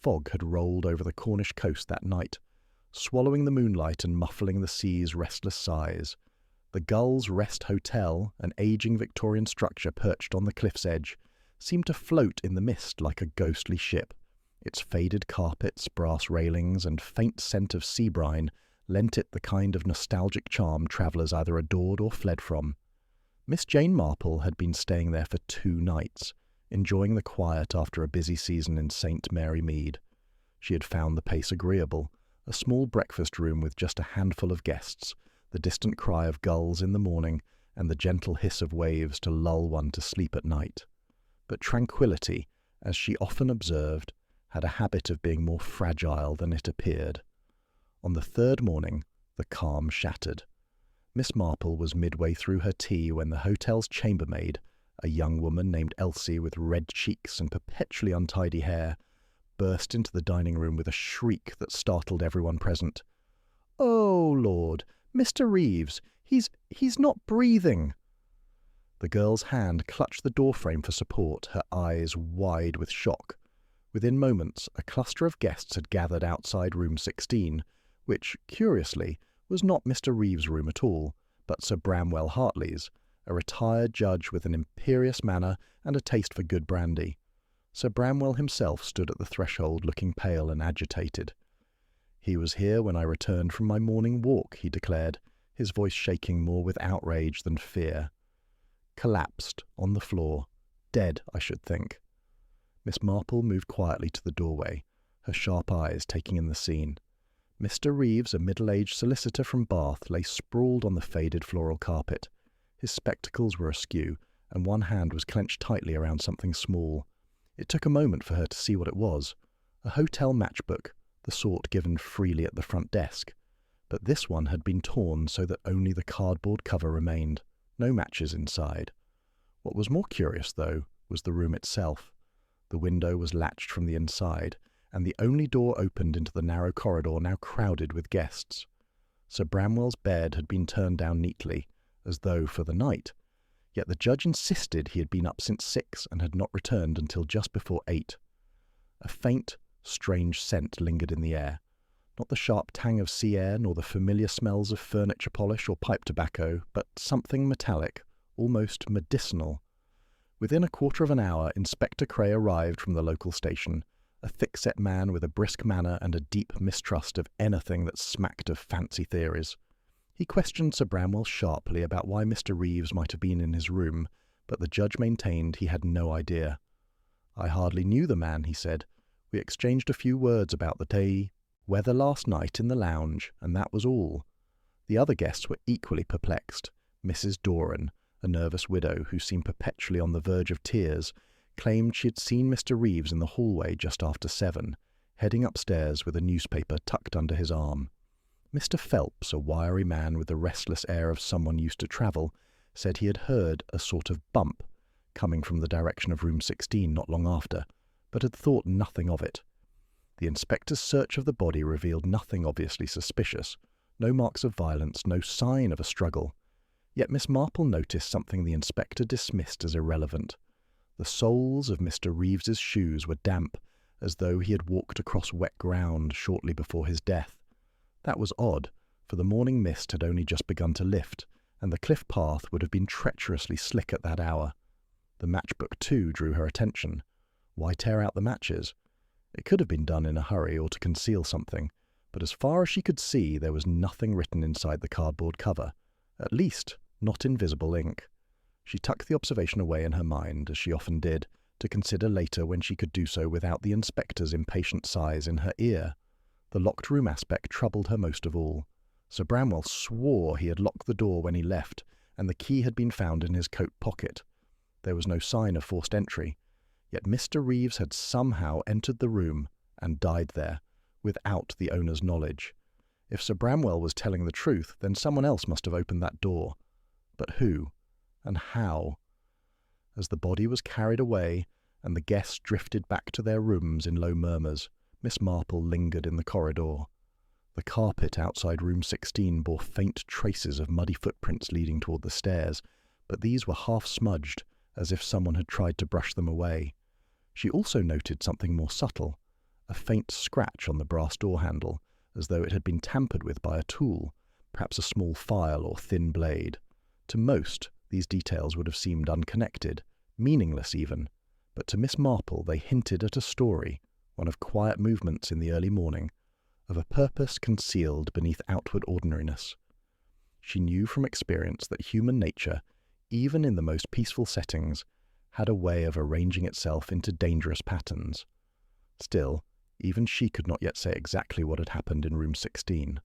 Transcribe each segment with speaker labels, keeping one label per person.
Speaker 1: fog had rolled over the Cornish coast that night, swallowing the moonlight and muffling the sea's restless sighs. The Gull's Rest Hotel, an ageing Victorian structure perched on the cliff's edge, seemed to float in the mist like a ghostly ship. Its faded carpets, brass railings, and faint scent of sea brine lent it the kind of nostalgic charm travellers either adored or fled from. Miss Jane Marple had been staying there for 2 nights, enjoying the quiet after a busy season in St. Mary Mead. She had found the pace agreeable, a small breakfast room with just a handful of guests, the distant cry of gulls in the morning, and the gentle hiss of waves to lull one to sleep at night. But tranquillity, as she often observed, had a habit of being more fragile than it appeared. On the 3rd morning, the calm shattered. Miss Marple was midway through her tea when the hotel's chambermaid, a young woman named Elsie with red cheeks and perpetually untidy hair, burst into the dining room with a shriek that startled everyone present. "Oh, Lord! Mr. Reeves! He's not breathing!" The girl's hand clutched the doorframe for support, her eyes wide with shock. Within moments, a cluster of guests had gathered outside room 16, which, curiously, was not Mr. Reeves' room at all, but Sir Bramwell Hartley's, a retired judge with an imperious manner and a taste for good brandy. Sir Bramwell himself stood at the threshold looking pale and agitated. "He was here when I returned from my morning walk," he declared, his voice shaking more with outrage than fear. "Collapsed, on the floor. Dead, I should think." Miss Marple moved quietly to the doorway, her sharp eyes taking in the scene. Mr. Reeves, a middle-aged solicitor from Bath, lay sprawled on the faded floral carpet. His spectacles were askew, and one hand was clenched tightly around something small. It took a moment for her to see what it was. A hotel matchbook, the sort given freely at the front desk. But this one had been torn so that only the cardboard cover remained. No matches inside. What was more curious, though, was the room itself. The window was latched from the inside, and the only door opened into the narrow corridor now crowded with guests. Sir Bramwell's bed had been turned down neatly, as though for the night, yet the judge insisted he had been up since 6 and had not returned until just before 8. A faint, strange scent lingered in the air, not the sharp tang of sea air nor the familiar smells of furniture polish or pipe tobacco, but something metallic, almost medicinal. Within a quarter of an hour, Inspector Cray arrived from the local station, a thick-set man with a brisk manner and a deep mistrust of anything that smacked of fancy theories. He questioned Sir Bramwell sharply about why Mr. Reeves might have been in his room, but the judge maintained he had no idea. "I hardly knew the man," he said. "We exchanged a few words about the day, weather last night in the lounge, and that was all." The other guests were equally perplexed. Mrs. Doran, a nervous widow who seemed perpetually on the verge of tears, claimed she had seen Mr. Reeves in the hallway just after 7, heading upstairs with a newspaper tucked under his arm. Mr. Phelps, a wiry man with the restless air of someone used to travel, said he had heard a sort of bump coming from the direction of room 16 not long after, but had thought nothing of it. The inspector's search of the body revealed nothing obviously suspicious, no marks of violence, no sign of a struggle. Yet Miss Marple noticed something the inspector dismissed as irrelevant. The soles of Mr. Reeves's shoes were damp, as though he had walked across wet ground shortly before his death. That was odd, for the morning mist had only just begun to lift, and the cliff path would have been treacherously slick at that hour. The matchbook, too, drew her attention. Why tear out the matches? It could have been done in a hurry or to conceal something, but as far as she could see there was nothing written inside the cardboard cover, at least not in visible ink. She tucked the observation away in her mind, as she often did, to consider later when she could do so without the inspector's impatient sighs in her ear. The locked room aspect troubled her most of all. Sir Bramwell swore he had locked the door when he left, and the key had been found in his coat pocket. There was no sign of forced entry, yet Mr. Reeves had somehow entered the room and died there, without the owner's knowledge. If Sir Bramwell was telling the truth, then someone else must have opened that door. But who? And how? As the body was carried away, and the guests drifted back to their rooms in low murmurs, Miss Marple lingered in the corridor. The carpet outside room 16 bore faint traces of muddy footprints leading toward the stairs, but these were half smudged, as if someone had tried to brush them away. She also noted something more subtle, a faint scratch on the brass door handle, as though it had been tampered with by a tool, perhaps a small file or thin blade. To most, these details would have seemed unconnected, meaningless even, but to Miss Marple they hinted at a story, one of quiet movements in the early morning, of a purpose concealed beneath outward ordinariness. She knew from experience that human nature, even in the most peaceful settings, had a way of arranging itself into dangerous patterns. Still, even she could not yet say exactly what had happened in room 16.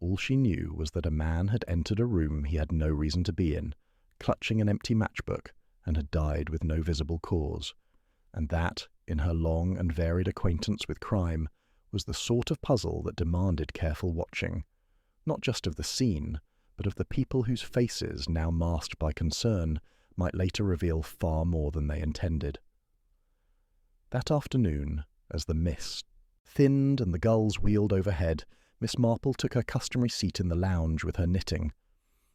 Speaker 1: All she knew was that a man had entered a room he had no reason to be in, clutching an empty matchbook, and had died with no visible cause, and that, in her long and varied acquaintance with crime, was the sort of puzzle that demanded careful watching, not just of the scene, but of the people whose faces, now masked by concern, might later reveal far more than they intended. That afternoon, as the mist thinned and the gulls wheeled overhead, Miss Marple took her customary seat in the lounge with her knitting.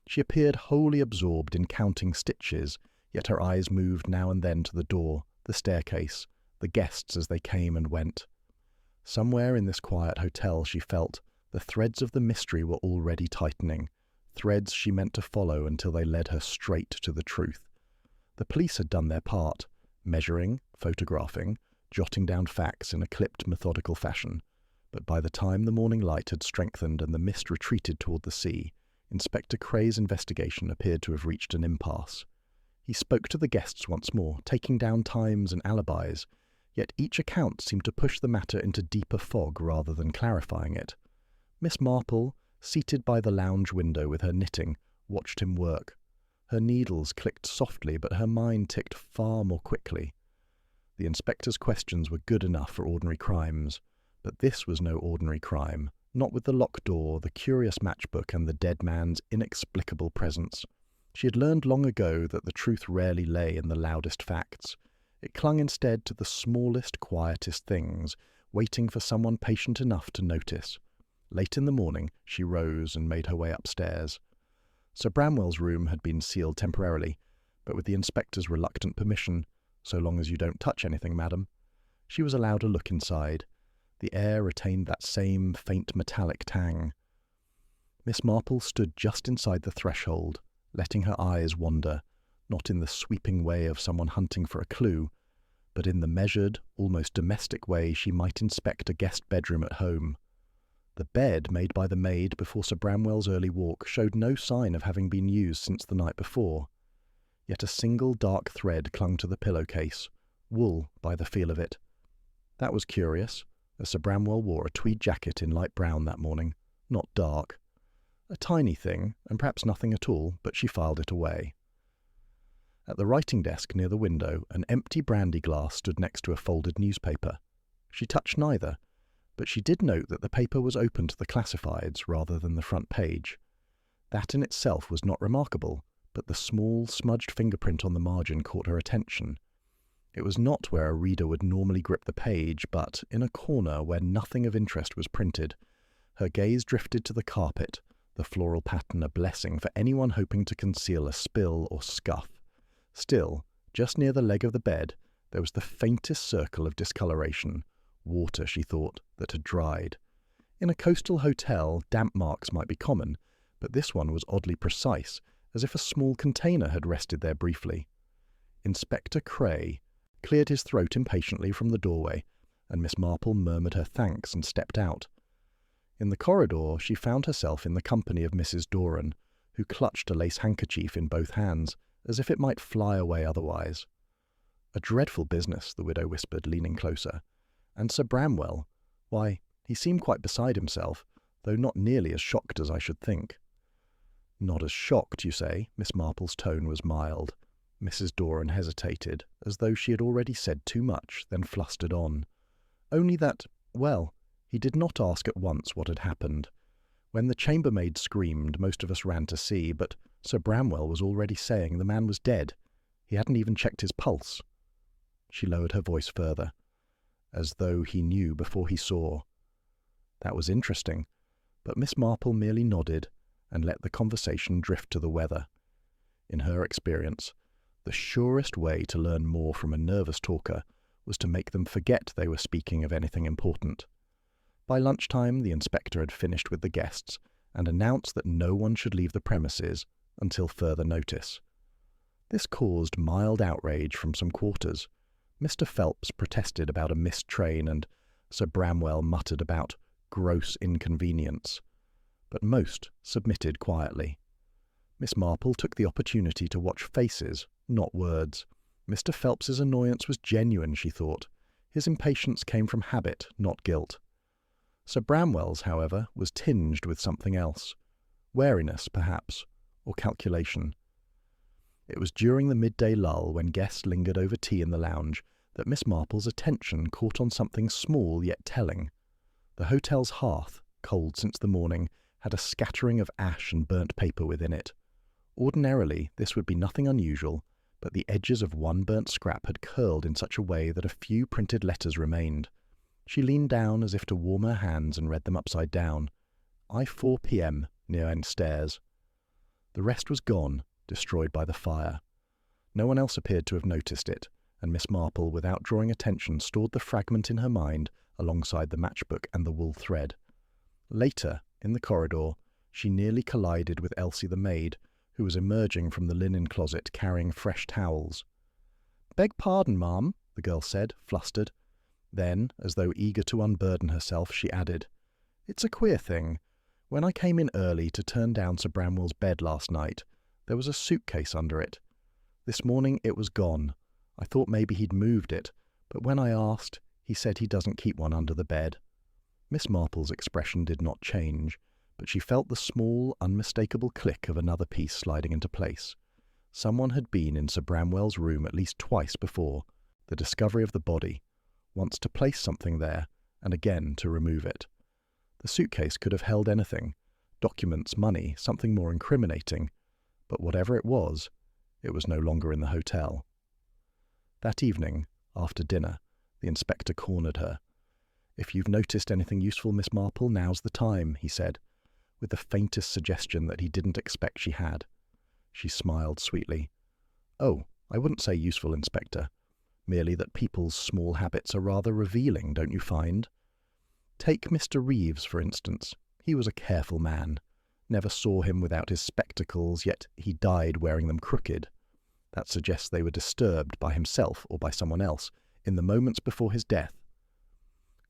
Speaker 1: She appeared wholly absorbed in counting stitches, yet her eyes moved now and then to the door, the staircase, the guests as they came and went. Somewhere in this quiet hotel, she felt, the threads of the mystery were already tightening, threads she meant to follow until they led her straight to the truth. The police had done their part, measuring, photographing, jotting down facts in a clipped, methodical fashion, but by the time the morning light had strengthened and the mist retreated toward the sea, Inspector Cray's investigation appeared to have reached an impasse. He spoke to the guests once more, taking down times and alibis, yet each account seemed to push the matter into deeper fog rather than clarifying it. Miss Marple, seated by the lounge window with her knitting, watched him work. Her needles clicked softly, but her mind ticked far more quickly. The inspector's questions were good enough for ordinary crimes, but this was no ordinary crime, not with the locked door, the curious matchbook, and the dead man's inexplicable presence. She had learned long ago that the truth rarely lay in the loudest facts. It clung instead to the smallest, quietest things, waiting for someone patient enough to notice. Late in the morning, she rose and made her way upstairs. Sir Bramwell's room had been sealed temporarily, but with the inspector's reluctant permission, "So long as you don't touch anything, madam," she was allowed a look inside. The air retained that same faint metallic tang. Miss Marple stood just inside the threshold, letting her eyes wander, not in the sweeping way of someone hunting for a clue, but in the measured, almost domestic way she might inspect a guest bedroom at home. The bed made by the maid before Sir Bramwell's early walk showed no sign of having been used since the night before. Yet a single dark thread clung to the pillowcase, wool by the feel of it. That was curious, as Sir Bramwell wore a tweed jacket in light brown that morning, not dark. A tiny thing, and perhaps nothing at all, but she filed it away. At the writing desk near the window, an empty brandy glass stood next to a folded newspaper. She touched neither, but she did note that the paper was open to the classifieds rather than the front page. That in itself was not remarkable, but the small, smudged fingerprint on the margin caught her attention. It was not where a reader would normally grip the page, but in a corner where nothing of interest was printed. Her gaze drifted to the carpet, the floral pattern a blessing for anyone hoping to conceal a spill or scuff. Still, just near the leg of the bed, there was the faintest circle of discoloration. Water, she thought, that had dried. In a coastal hotel, damp marks might be common, but this one was oddly precise, as if a small container had rested there briefly. Inspector Cray cleared his throat impatiently from the doorway, and Miss Marple murmured her thanks and stepped out. In the corridor, she found herself in the company of Mrs. Doran, who clutched a lace handkerchief in both hands, as if it might fly away otherwise. "A dreadful business," the widow whispered, leaning closer. "And Sir Bramwell, why, he seemed quite beside himself, though not nearly as shocked as I should think." "Not as shocked, you say?" Miss Marple's tone was mild. Mrs. Doran hesitated, as though she had already said too much, then flustered on. "Only that, well, he did not ask at once what had happened. When the chambermaid screamed, most of us ran to see, but Sir Bramwell was already saying the man was dead. He hadn't even checked his pulse." She lowered her voice further, as though he knew before he saw. That was interesting, but Miss Marple merely nodded and let the conversation drift to the weather. In her experience, the surest way to learn more from a nervous talker was to make them forget they were speaking of anything important. By lunchtime, the inspector had finished with the guests and announced that no one should leave the premises until further notice. This caused mild outrage from some quarters. Mr. Phelps protested about a missed train, and Sir Bramwell muttered about gross inconvenience. But most submitted quietly. Miss Marple took the opportunity to watch faces, not words. Mr. Phelps's annoyance was genuine, she thought. His impatience came from habit, not guilt. Sir Bramwell's, however, was tinged with something else. Wariness, perhaps, or calculation. It was during the midday lull, when guests lingered over tea in the lounge, that Miss Marple's attention caught on something small yet telling. The hotel's hearth, cold since the morning, had a scattering of ash and burnt paper within it. Ordinarily, this would be nothing unusual, but the edges of one burnt scrap had curled in such a way that a few printed letters remained. She leaned down as if to warm her hands and read them upside down. I 4 p.m. near end stairs. The rest was gone, destroyed by the fire. No one else appeared to have noticed it, and Miss Marple, without drawing attention, stored the fragment in her mind alongside the matchbook and the wool thread. Later, in the corridor, she nearly collided with Elsie the maid, who was emerging from the linen closet carrying fresh towels. "Beg pardon, ma'am," the girl said, flustered. Then, as though eager to unburden herself, she added, "It's a queer thing. When I came in early to turn down Sir Bramwell's bed last night, there was a suitcase under it. This morning it was gone. I thought maybe he'd moved it, but when I asked, he said he doesn't keep one under the bed." Miss Marple's expression did not change, but she felt the small, unmistakable click of another piece sliding into place. Someone had been in Sir Bramwell's room at least twice before, the discovery of the body, once to place something there, and again to remove it. The suitcase could have held anything, documents, money, something more incriminating, but whatever it was no longer in the hotel. That evening, after dinner, the inspector cornered her. "If you've noticed anything useful, Miss Marple, now's the time," he said, with the faintest suggestion that he didn't expect she had. She smiled sweetly. "Oh, I wouldn't say useful, Inspector. Merely that people's small habits are rather revealing, don't you find? Take Mr. Reeves, for instance. He was a careful man. Never saw him without his spectacles, yet he died wearing them crooked. That suggests they were disturbed by himself or by someone else in the moments before his death."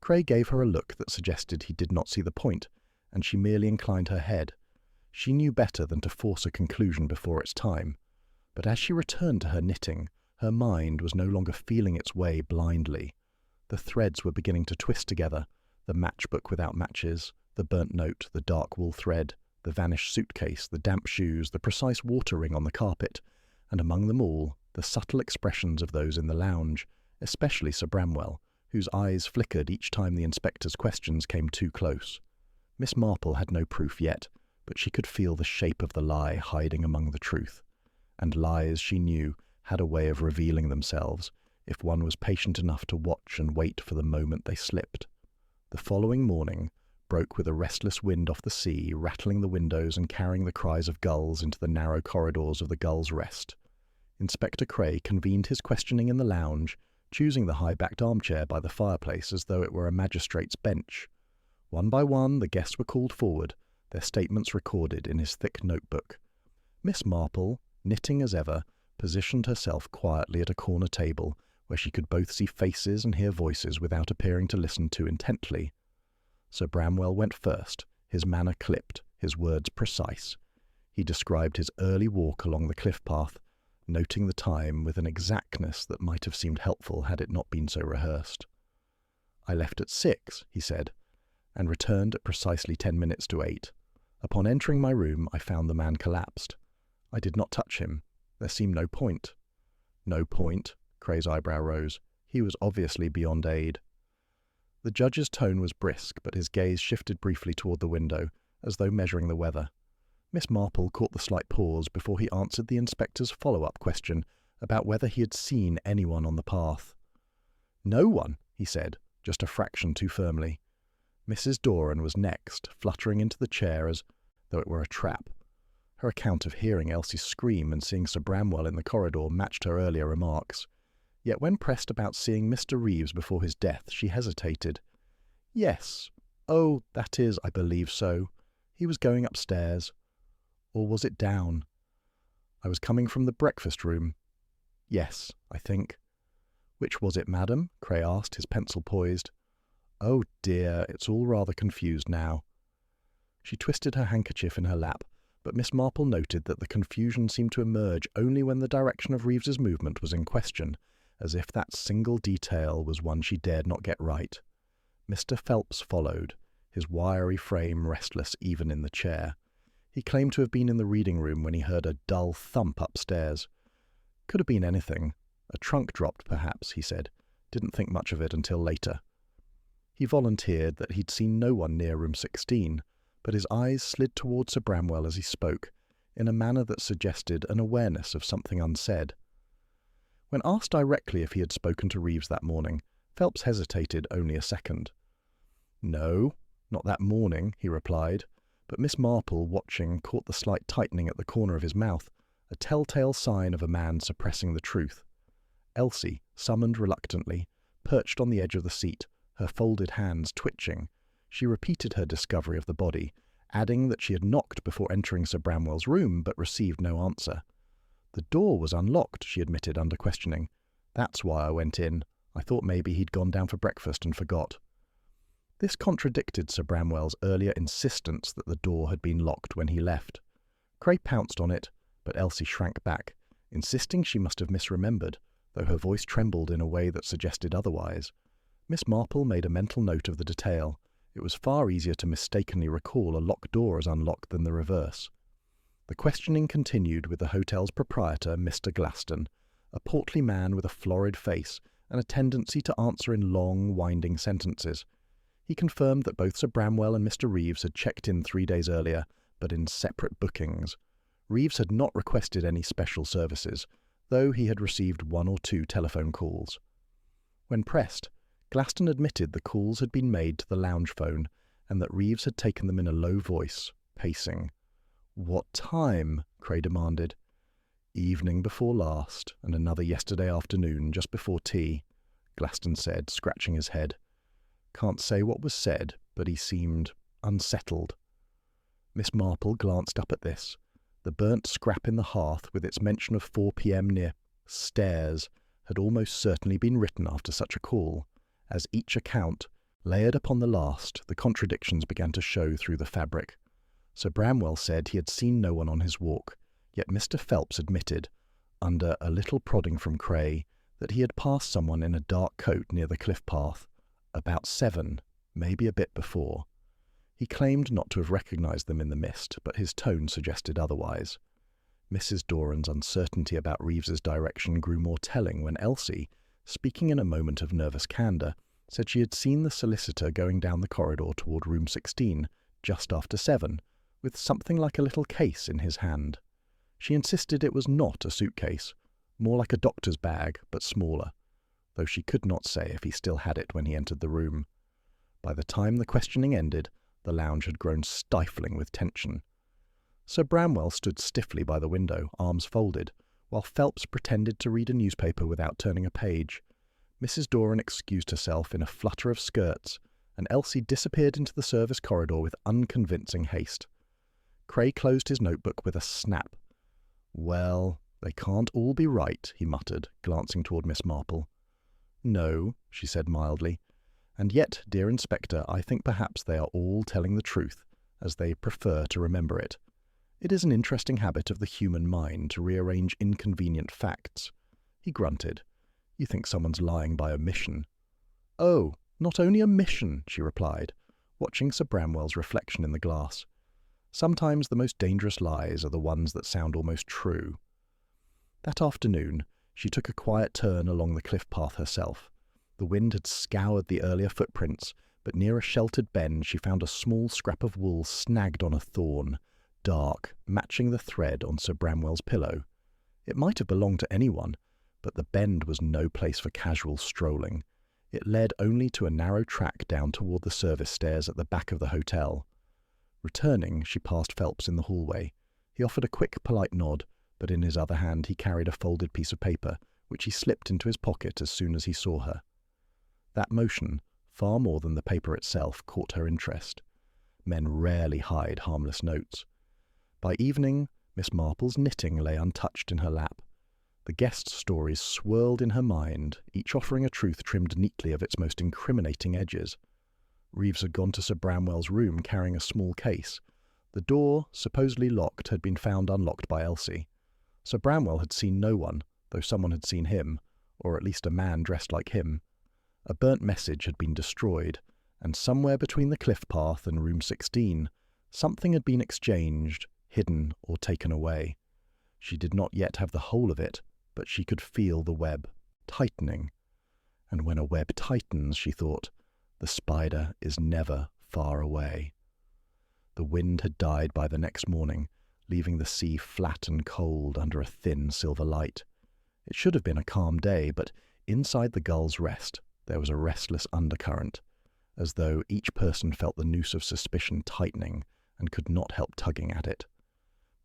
Speaker 1: Cray gave her a look that suggested he did not see the point, and she merely inclined her head. She knew better than to force a conclusion before its time, but as she returned to her knitting, her mind was no longer feeling its way blindly. The threads were beginning to twist together, the matchbook without matches, the burnt note, the dark wool thread, the vanished suitcase, the damp shoes, the precise water ring on the carpet, and among them all, the subtle expressions of those in the lounge, especially Sir Bramwell, whose eyes flickered each time the inspector's questions came too close. Miss Marple had no proof yet, but she could feel the shape of the lie hiding among the truth. And lies, she knew, had a way of revealing themselves, if one was patient enough to watch and wait for the moment they slipped. The following morning broke with a restless wind off the sea, rattling the windows and carrying the cries of gulls into the narrow corridors of the Gull's Rest. Inspector Cray convened his questioning in the lounge, choosing the high-backed armchair by the fireplace as though it were a magistrate's bench. One by one the guests were called forward, their statements recorded in his thick notebook. Miss Marple, knitting as ever, positioned herself quietly at a corner table where she could both see faces and hear voices without appearing to listen too intently. Sir Bramwell went first, his manner clipped, his words precise. He described his early walk along the cliff path, noting the time with an exactness that might have seemed helpful had it not been so rehearsed. "I left at 6, he said, and returned at precisely 10 minutes to 8. Upon entering my room, I found the man collapsed. I did not touch him. There seemed no point." "No point?" Cray's eyebrow rose. He was obviously beyond aid. The judge's tone was brisk, but his gaze shifted briefly toward the window, as though measuring the weather. Miss Marple caught the slight pause before he answered the inspector's follow-up question about whether he had seen anyone on the path. "No one," he said, just a fraction too firmly. Mrs. Doran was next, fluttering into the chair as though it were a trap. Her account of hearing Elsie's scream and seeing Sir Bramwell in the corridor matched her earlier remarks. Yet when pressed about seeing Mr. Reeves before his death, she hesitated. "Yes. Oh, that is, I believe so. He was going upstairs. Or was it down? I was coming from the breakfast room. Yes, I think." "Which was it, madam?" Cray asked, his pencil poised. "Oh dear, it's all rather confused now." She twisted her handkerchief in her lap, but Miss Marple noted that the confusion seemed to emerge only when the direction of Reeves's movement was in question, as if that single detail was one she dared not get right. Mr. Phelps followed, his wiry frame restless even in the chair. He claimed to have been in the reading room when he heard a dull thump upstairs. "Could have been anything. A trunk dropped, perhaps," he said. "Didn't think much of it until later." He volunteered that he'd seen no one near room 16, but his eyes slid toward Sir Bramwell as he spoke, in a manner that suggested an awareness of something unsaid. When asked directly if he had spoken to Reeves that morning, Phelps hesitated only a second. "No, not that morning," he replied, but Miss Marple, watching, caught the slight tightening at the corner of his mouth, a telltale sign of a man suppressing the truth. Elsie, summoned reluctantly, perched on the edge of the seat, her folded hands twitching. She repeated her discovery of the body, adding that she had knocked before entering Sir Bramwell's room but received no answer. "The door was unlocked," she admitted under questioning. "That's why I went in. I thought maybe he'd gone down for breakfast and forgot." This contradicted Sir Bramwell's earlier insistence that the door had been locked when he left. Cray pounced on it, but Elsie shrank back, insisting she must have misremembered, though her voice trembled in a way that suggested otherwise. Miss Marple made a mental note of the detail. It was far easier to mistakenly recall a locked door as unlocked than the reverse. The questioning continued with the hotel's proprietor, Mr. Glaston, a portly man with a florid face and a tendency to answer in long, winding sentences. He confirmed that both Sir Bramwell and Mr. Reeves had checked in 3 days earlier, but in separate bookings. Reeves had not requested any special services, though he had received 1 or 2 telephone calls. When pressed, Glaston admitted the calls had been made to the lounge phone, and that Reeves had taken them in a low voice, pacing. "What time?" Cray demanded. "Evening before last, and another yesterday afternoon, just before tea," Glaston said, scratching his head. "Can't say what was said, but he seemed unsettled." Miss Marple glanced up at this. The burnt scrap in the hearth, with its mention of 4 p.m. near stairs, had almost certainly been written after such a call. As each account, layered upon the last, the contradictions began to show through the fabric. Sir Bramwell said he had seen no one on his walk, yet Mr. Phelps admitted, under a little prodding from Cray, that he had passed someone in a dark coat near the cliff path, about 7, maybe a bit before. He claimed not to have recognised them in the mist, but his tone suggested otherwise. Mrs. Doran's uncertainty about Reeves's direction grew more telling when Elsie, speaking in a moment of nervous candour, said she had seen the solicitor going down the corridor toward room 16, just after 7, with something like a little case in his hand. She insisted it was not a suitcase, more like a doctor's bag, but smaller, though she could not say if he still had it when he entered the room. By the time the questioning ended, the lounge had grown stifling with tension. Sir Bramwell stood stiffly by the window, arms folded, while Phelps pretended to read a newspaper without turning a page. Mrs. Doran excused herself in a flutter of skirts, and Elsie disappeared into the service corridor with unconvincing haste. Cray closed his notebook with a snap. "Well, they can't all be right," he muttered, glancing toward Miss Marple. "No," she said mildly. "And yet, dear Inspector, I think perhaps they are all telling the truth, as they prefer to remember it. It is an interesting habit of the human mind to rearrange inconvenient facts." He grunted. "You think someone's lying by omission." "Oh, not only omission," she replied, watching Sir Bramwell's reflection in the glass. "Sometimes the most dangerous lies are the ones that sound almost true." That afternoon, she took a quiet turn along the cliff path herself. The wind had scoured the earlier footprints, but near a sheltered bend she found a small scrap of wool snagged on a thorn, dark, matching the thread on Sir Bramwell's pillow. It might have belonged to anyone, but the bend was no place for casual strolling. It led only to a narrow track down toward the service stairs at the back of the hotel. Returning, she passed Phelps in the hallway. He offered a quick, polite nod, but in his other hand he carried a folded piece of paper, which he slipped into his pocket as soon as he saw her. That motion, far more than the paper itself, caught her interest. Men rarely hide harmless notes. By evening, Miss Marple's knitting lay untouched in her lap. The guests' stories swirled in her mind, each offering a truth trimmed neatly of its most incriminating edges. Reeves had gone to Sir Bramwell's room carrying a small case. The door, supposedly locked, had been found unlocked by Elsie. Sir Bramwell had seen no one, though someone had seen him, or at least a man dressed like him. A burnt message had been destroyed, and somewhere between the cliff path and room 16, something had been exchanged, hidden or taken away. She did not yet have the whole of it, but she could feel the web tightening. And when a web tightens, she thought, the spider is never far away. The wind had died by the next morning, leaving the sea flat and cold under a thin silver light. It should have been a calm day, but inside the Gull's Rest there was a restless undercurrent, as though each person felt the noose of suspicion tightening and could not help tugging at it.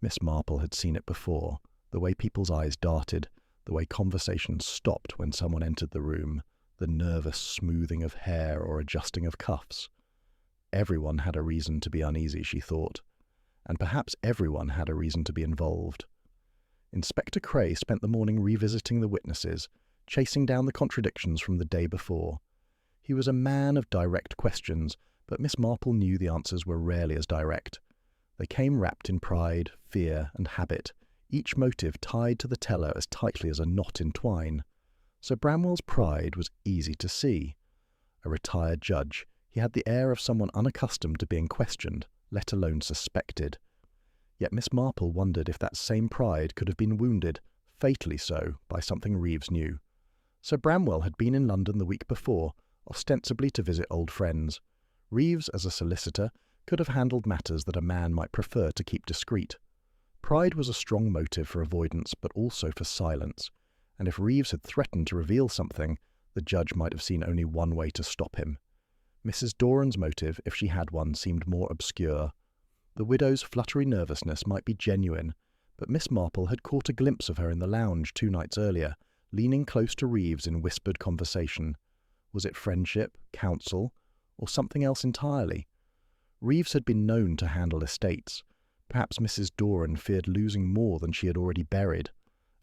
Speaker 1: Miss Marple had seen it before, the way people's eyes darted, the way conversations stopped when someone entered the room, the nervous smoothing of hair or adjusting of cuffs. Everyone had a reason to be uneasy, she thought, and perhaps everyone had a reason to be involved. Inspector Cray spent the morning revisiting the witnesses, chasing down the contradictions from the day before. He was a man of direct questions, but Miss Marple knew the answers were rarely as direct. They came wrapped in pride, fear, and habit, each motive tied to the teller as tightly as a knot in twine. Sir Bramwell's pride was easy to see. A retired judge, he had the air of someone unaccustomed to being questioned, let alone suspected. Yet Miss Marple wondered if that same pride could have been wounded, fatally so, by something Reeves knew. Sir Bramwell had been in London the week before, ostensibly to visit old friends. Reeves, as a solicitor, could have handled matters that a man might prefer to keep discreet. Pride was a strong motive for avoidance, but also for silence, and if Reeves had threatened to reveal something, the judge might have seen only one way to stop him. Mrs. Doran's motive, if she had one, seemed more obscure. The widow's fluttery nervousness might be genuine, but Miss Marple had caught a glimpse of her in the lounge 2 nights earlier, leaning close to Reeves in whispered conversation. Was it friendship, counsel, or something else entirely? Reeves had been known to handle estates. Perhaps Mrs. Doran feared losing more than she had already buried.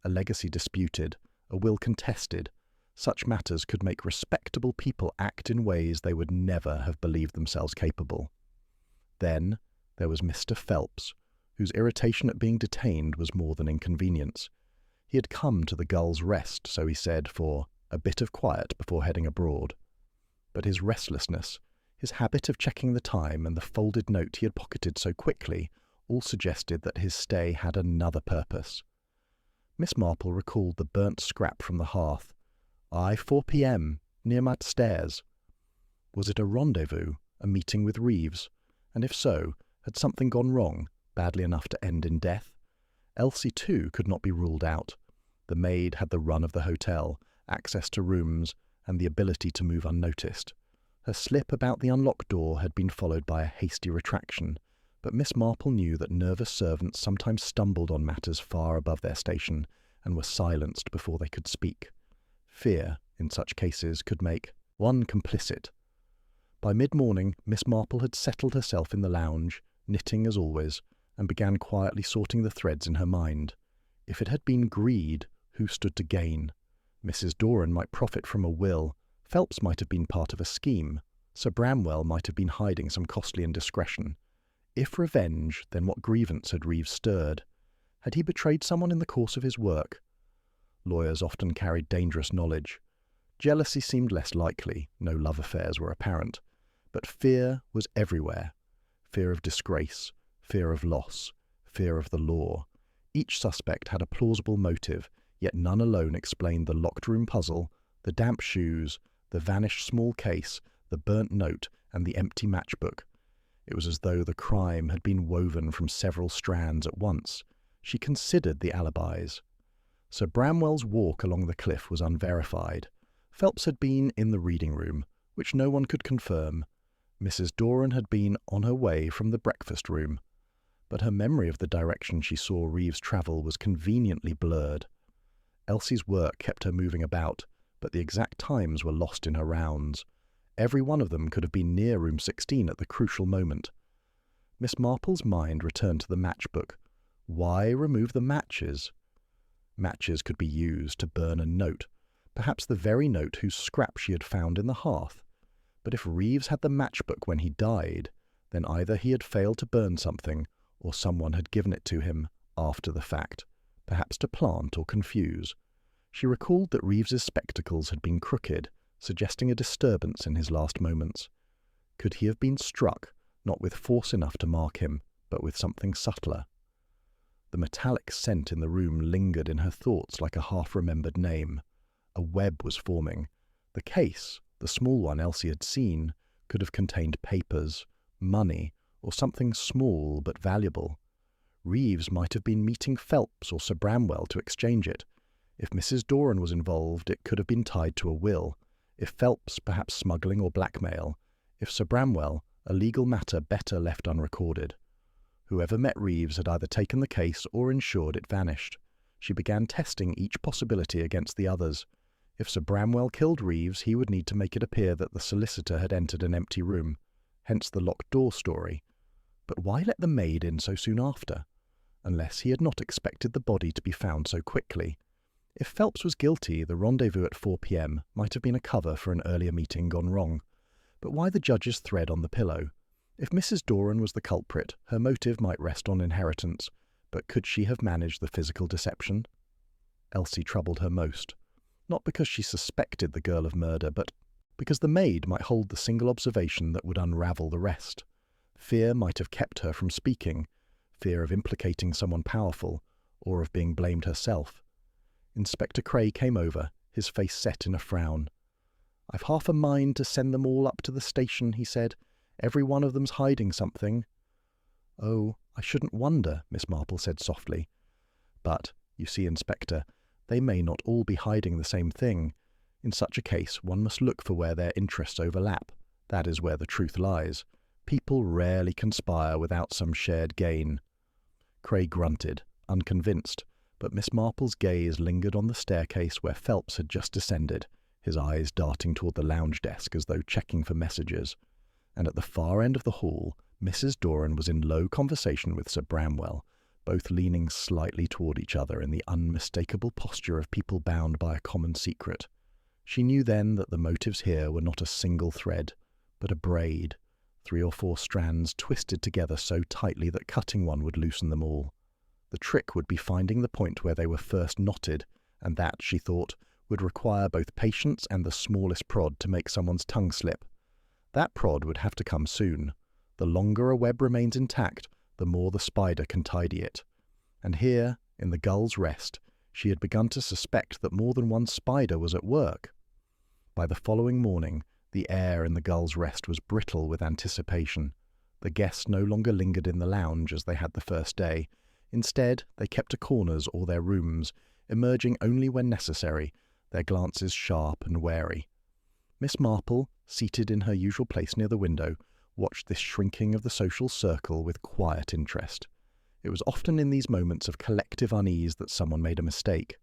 Speaker 1: A legacy disputed, a will contested. Such matters could make respectable people act in ways they would never have believed themselves capable. Then there was Mr. Phelps, whose irritation at being detained was more than inconvenience. He had come to the Gull's Rest, so he said, for a bit of quiet before heading abroad. But his restlessness, his habit of checking the time, and the folded note he had pocketed so quickly all suggested that his stay had another purpose. Miss Marple recalled the burnt scrap from the hearth. 4 p.m, near my stairs. Was it a rendezvous, a meeting with Reeves? And if so, had something gone wrong, badly enough to end in death? Elsie, too, could not be ruled out. The maid had the run of the hotel, access to rooms, and the ability to move unnoticed. Her slip about the unlocked door had been followed by a hasty retraction, but Miss Marple knew that nervous servants sometimes stumbled on matters far above their station and were silenced before they could speak. Fear, in such cases, could make one complicit. By mid-morning, Miss Marple had settled herself in the lounge, knitting as always, and began quietly sorting the threads in her mind. If it had been greed, who stood to gain? Mrs. Doran might profit from a will. Phelps might have been part of a scheme. Sir Bramwell might have been hiding some costly indiscretion. If revenge, then what grievance had Reeves stirred? Had he betrayed someone in the course of his work? Lawyers often carried dangerous knowledge. Jealousy seemed less likely, no love affairs were apparent. But fear was everywhere. Fear of disgrace, fear of loss, fear of the law. Each suspect had a plausible motive, yet none alone explained the locked room puzzle, the damp shoes, the vanished small case, the burnt note, and the empty matchbook. It was as though the crime had been woven from several strands at once. She considered the alibis. Sir Bramwell's walk along the cliff was unverified. Phelps had been in the reading room, which no one could confirm. Mrs. Doran had been on her way from the breakfast room, but her memory of the direction she saw Reeves travel was conveniently blurred. Elsie's work kept her moving about, but the exact times were lost in her rounds. Every one of them could have been near room 16 at the crucial moment. Miss Marple's mind returned to the matchbook. Why remove the matches? Matches could be used to burn a note, perhaps the very note whose scrap she had found in the hearth. But if Reeves had the matchbook when he died, then either he had failed to burn something, or someone had given it to him after the fact, perhaps to plant or confuse. She recalled that Reeves's spectacles had been crooked, suggesting a disturbance in his last moments. Could he have been struck, not with force enough to mark him, but with something subtler? The metallic scent in the room lingered in her thoughts like a half-remembered name. A web was forming. The case, the small one Elsie had seen, could have contained papers, money, or something small but valuable. Reeves might have been meeting Phelps or Sir Bramwell to exchange it. If Mrs. Doran was involved, it could have been tied to a will. If Phelps, perhaps smuggling or blackmail. If Sir Bramwell, a legal matter better left unrecorded. Whoever met Reeves had either taken the case or ensured it vanished. She began testing each possibility against the others. If Sir Bramwell killed Reeves, he would need to make it appear that the solicitor had entered an empty room, hence the locked door story. But why let the maid in so soon after? Unless he had not expected the body to be found so quickly. If Phelps was guilty, the rendezvous at 4 p.m. might have been a cover for an earlier meeting gone wrong. But why the judge's thread on the pillow? If Mrs. Doran was the culprit, her motive might rest on inheritance, but could she have managed the physical deception? Elsie troubled her most, not because she suspected the girl of murder, but because the maid might hold the single observation that would unravel the rest. Fear might have kept her from speaking, fear of implicating someone powerful, or of being blamed herself. Inspector Cray came over, his face set in a frown. "I've half a mind to send them all up to the station," he said. "Every one of them's hiding something." "Oh, I shouldn't wonder," Miss Marple said softly. "But, you see, Inspector, they may not all be hiding the same thing. In such a case, one must look for where their interests overlap. That is where the truth lies. People rarely conspire without some shared gain." Cray grunted, unconvinced, but Miss Marple's gaze lingered on the staircase where Phelps had just descended, his eyes darting toward the lounge desk as though checking for messages. And at the far end of the hall, Mrs. Doran was in low conversation with Sir Bramwell, both leaning slightly toward each other in the unmistakable posture of people bound by a common secret. She knew then that the motives here were not a single thread, but a braid, 3 or 4 strands twisted together so tightly that cutting one would loosen them all. The trick would be finding the point where they were first knotted, and that, she thought, would require both patience and the smallest prod to make someone's tongue slip. That prod would have to come soon. The longer a web remains intact, the more the spider can tidy it. And here, in the Gull's Rest, she had begun to suspect that more than one spider was at work. By the following morning, the air in the Gull's Rest was brittle with anticipation. The guests no longer lingered in the lounge as they had the first day. Instead, they kept to corners or their rooms, emerging only when necessary, their glances sharp and wary. Miss Marple, seated in her usual place near the window, watched this shrinking of the social circle with quiet interest. It was often in these moments of collective unease that someone made a mistake.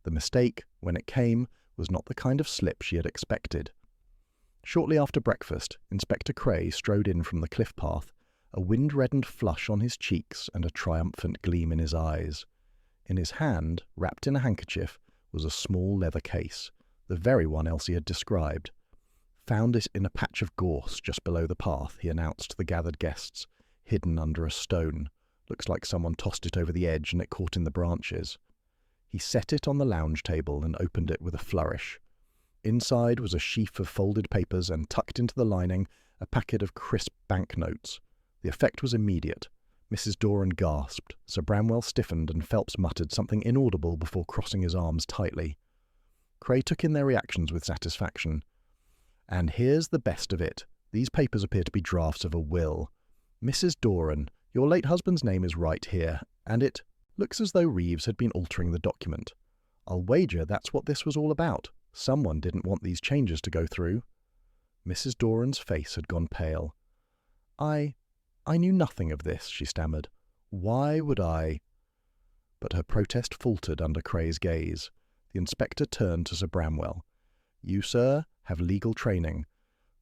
Speaker 1: The mistake, when it came, was not the kind of slip she had expected. Shortly after breakfast, Inspector Cray strode in from the cliff path, a wind-reddened flush on his cheeks and a triumphant gleam in his eyes. In his hand, wrapped in a handkerchief, was a small leather case, the very one Elsie had described. "Found it in a patch of gorse just below the path," he announced to the gathered guests, "hidden under a stone. Looks like someone tossed it over the edge and it caught in the branches." He set it on the lounge table and opened it with a flourish. Inside was a sheaf of folded papers and, tucked into the lining, a packet of crisp banknotes. The effect was immediate. Mrs. Doran gasped, Sir Bramwell stiffened, and Phelps muttered something inaudible before crossing his arms tightly. Cray took in their reactions with satisfaction. "And here's the best of it. These papers appear to be drafts of a will. Mrs. Doran, your late husband's name is right here, and it looks as though Reeves had been altering the document. I'll wager that's what this was all about. Someone didn't want these changes to go through." Mrs. Doran's face had gone pale. I knew nothing of this," she stammered. "Why would I—" But her protest faltered under Cray's gaze. The inspector turned to Sir Bramwell. "You, sir, have legal training.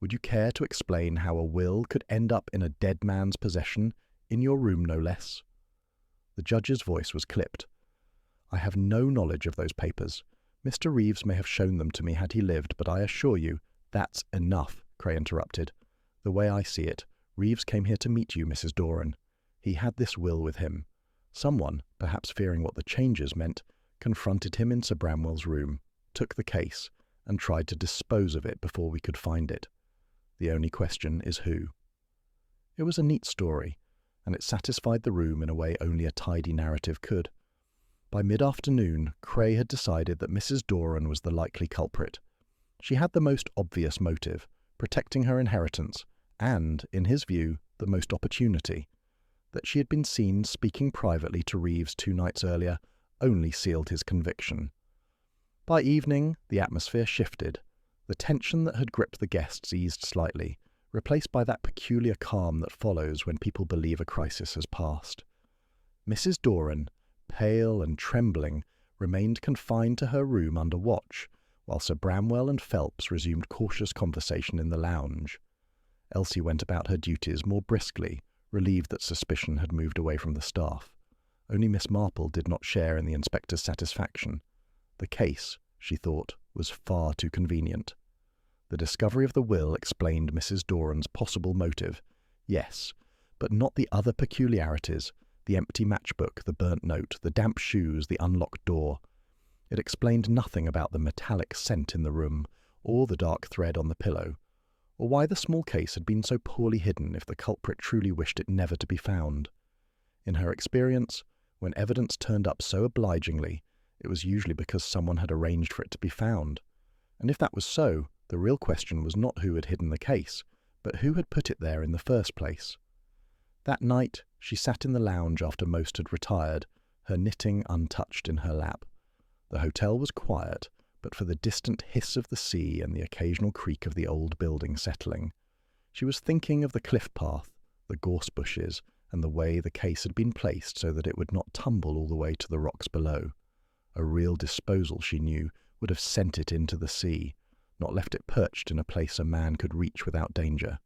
Speaker 1: Would you care to explain how a will could end up in a dead man's possession, in your room no less?" The judge's voice was clipped. "I have no knowledge of those papers. Mr. Reeves may have shown them to me had he lived, but I assure you—" "That's enough," Cray interrupted. "The way I see it, Reeves came here to meet you, Mrs. Doran. He had this will with him. Someone, perhaps fearing what the changes meant, confronted him in Sir Bramwell's room, took the case, and tried to dispose of it before we could find it. The only question is who." It was a neat story, and it satisfied the room in a way only a tidy narrative could. By mid-afternoon, Cray had decided that Mrs. Doran was the likely culprit. She had the most obvious motive, protecting her inheritance, and, in his view, the most opportunity. That she had been seen speaking privately to Reeves 2 nights earlier only sealed his conviction. By evening, the atmosphere shifted. The tension that had gripped the guests eased slightly, replaced by that peculiar calm that follows when people believe a crisis has passed. Mrs. Doran, pale and trembling, remained confined to her room under watch, while Sir Bramwell and Phelps resumed cautious conversation in the lounge. Elsie went about her duties more briskly, relieved that suspicion had moved away from the staff. Only Miss Marple did not share in the inspector's satisfaction. The case, she thought, was far too convenient. The discovery of the will explained Mrs. Doran's possible motive, yes, but not the other peculiarities, the empty matchbook, the burnt note, the damp shoes, the unlocked door. It explained nothing about the metallic scent in the room, or the dark thread on the pillow, or why the small case had been so poorly hidden if the culprit truly wished it never to be found. In her experience, when evidence turned up so obligingly, it was usually because someone had arranged for it to be found. And if that was so, the real question was not who had hidden the case, but who had put it there in the first place. That night, she sat in the lounge after most had retired, her knitting untouched in her lap. The hotel was quiet, but for the distant hiss of the sea and the occasional creak of the old building settling. She was thinking of the cliff path, the gorse bushes, and the way the case had been placed so that it would not tumble all the way to the rocks below. A real disposal, she knew, would have sent it into the sea, not left it perched in a place a man could reach without danger.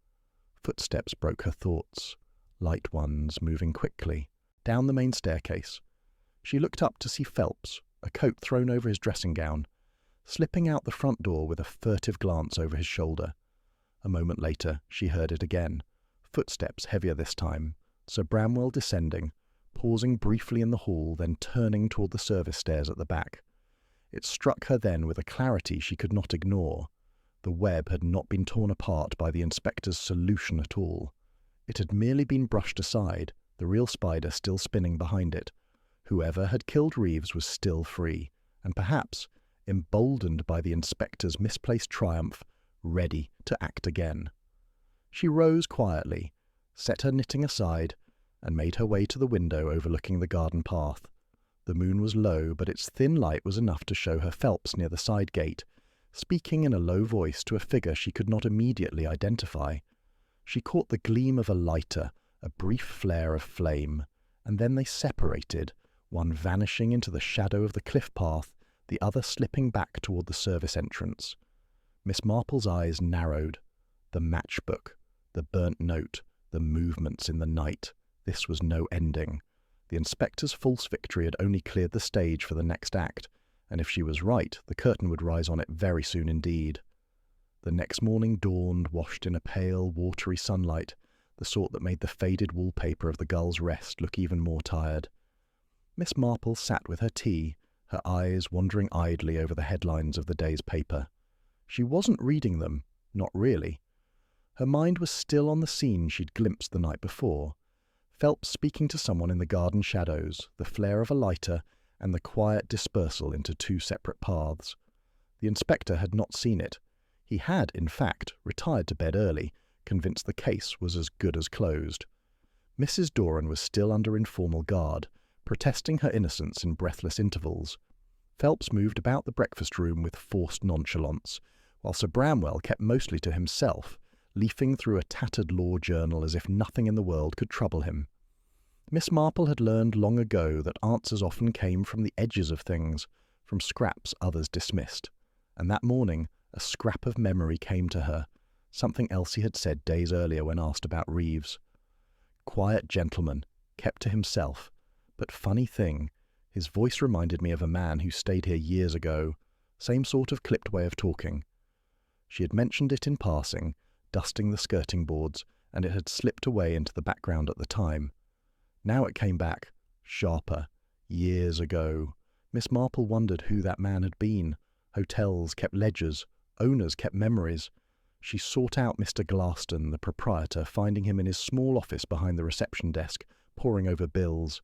Speaker 1: Footsteps broke her thoughts, light ones moving quickly, down the main staircase. She looked up to see Phelps, a coat thrown over his dressing gown, slipping out the front door with a furtive glance over his shoulder. A moment later, she heard it again, footsteps heavier this time, Sir Bramwell descending, pausing briefly in the hall, then turning toward the service stairs at the back. It struck her then with a clarity she could not ignore. The web had not been torn apart by the inspector's solution at all. It had merely been brushed aside, the real spider still spinning behind it. Whoever had killed Reeves was still free, and perhaps, emboldened by the inspector's misplaced triumph, ready to act again. She rose quietly, set her knitting aside, and made her way to the window overlooking the garden path. The moon was low, but its thin light was enough to show her Phelps near the side gate, speaking in a low voice to a figure she could not immediately identify. She caught the gleam of a lighter, a brief flare of flame, and then they separated, one vanishing into the shadow of the cliff path, the other slipping back toward the service entrance. Miss Marple's eyes narrowed. The matchbook, the burnt note, the movements in the night. This was no ending. The inspector's false victory had only cleared the stage for the next act, and if she was right, the curtain would rise on it very soon indeed. The next morning dawned, washed in a pale, watery sunlight, the sort that made the faded wallpaper of the Gull's Rest look even more tired. Miss Marple sat with her tea, her eyes wandering idly over the headlines of the day's paper. She wasn't reading them, not really. Her mind was still on the scene she'd glimpsed the night before. Phelps speaking to someone in the garden shadows, the flare of a lighter, and the quiet dispersal into 2 separate paths. The inspector had not seen it. He had, in fact, retired to bed early, convinced the case was as good as closed. Mrs. Doran was still under informal guard, protesting her innocence in breathless intervals. Phelps moved about the breakfast room with forced nonchalance, while Sir Bramwell kept mostly to himself, leafing through a tattered law journal as if nothing in the world could trouble him. Miss Marple had learned long ago that answers often came from the edges of things, from scraps others dismissed. And that morning, a scrap of memory came to her, something Elsie had said days earlier when asked about Reeves. Quiet gentleman, kept to himself, but funny thing, his voice reminded me of a man who stayed here years ago, same sort of clipped way of talking. She had mentioned it in passing, dusting the skirting boards, and it had slipped away into the background at the time. Now it came back, sharper, years ago. Miss Marple wondered who that man had been. Hotels kept ledgers, owners kept memories. She sought out Mr. Glaston, the proprietor, finding him in his small office behind the reception desk, poring over bills.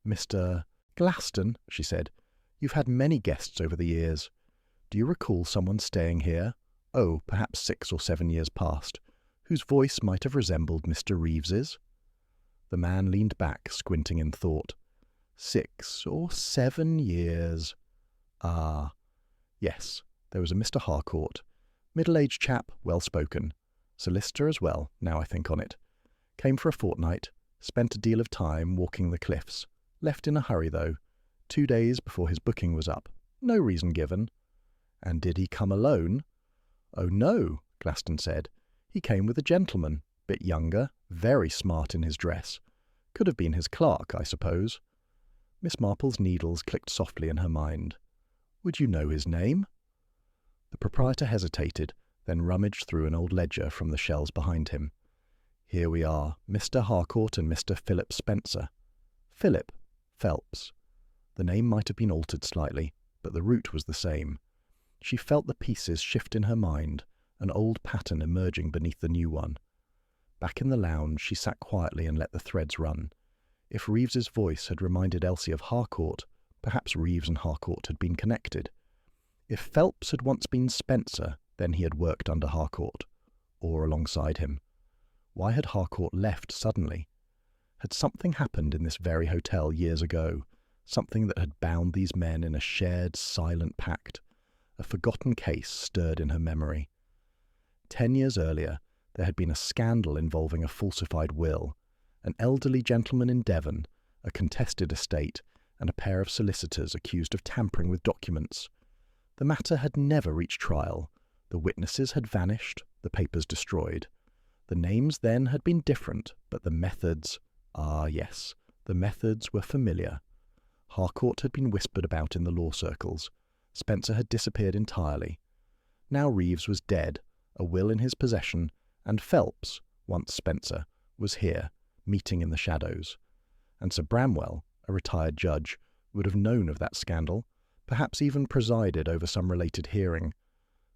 Speaker 1: "Mr. Glaston," she said, "you've had many guests over the years. Do you recall someone staying here? Oh, perhaps 6 or 7 years past, whose voice might have resembled Mr. Reeves's?" The man leaned back, squinting in thought. 6 or 7 years. Ah, yes, there was a Mr. Harcourt. Middle-aged chap, well-spoken. Solicitor as well, now I think on it. Came for a fortnight, spent a deal of time walking the cliffs. Left in a hurry, though. 2 days before his booking was up. No reason given. And did he come alone? Oh, no, Glaston said. He came with a gentleman, bit younger, very smart in his dress. Could have been his clerk, I suppose. Miss Marple's needles clicked softly in her mind. Would you know his name? The proprietor hesitated, then rummaged through an old ledger from the shelves behind him. Here we are, Mr. Harcourt and Mr. Philip Spencer. Philip, Phelps. The name might have been altered slightly, but the root was the same. She felt the pieces shift in her mind, an old pattern emerging beneath the new one. Back in the lounge, she sat quietly and let the threads run. If Reeves's voice had reminded Elsie of Harcourt, perhaps Reeves and Harcourt had been connected. If Phelps had once been Spencer, then he had worked under Harcourt, or alongside him. Why had Harcourt left suddenly? Had something happened in this very hotel years ago, something that had bound these men in a shared, silent pact? A forgotten case stirred in her memory. 10 years earlier, there had been a scandal involving a falsified will, an elderly gentleman in Devon, a contested estate, and a pair of solicitors accused of tampering with documents. The matter had never reached trial. The witnesses had vanished, the papers destroyed. The names then had been different, but the methods— ah, yes, the methods were familiar. Harcourt had been whispered about in the law circles. Spencer had disappeared entirely. Now Reeves was dead, a will in his possession, and Phelps, once Spencer, was here, meeting in the shadows. And Sir Bramwell, a retired judge, would have known of that scandal, perhaps even presided over some related hearing.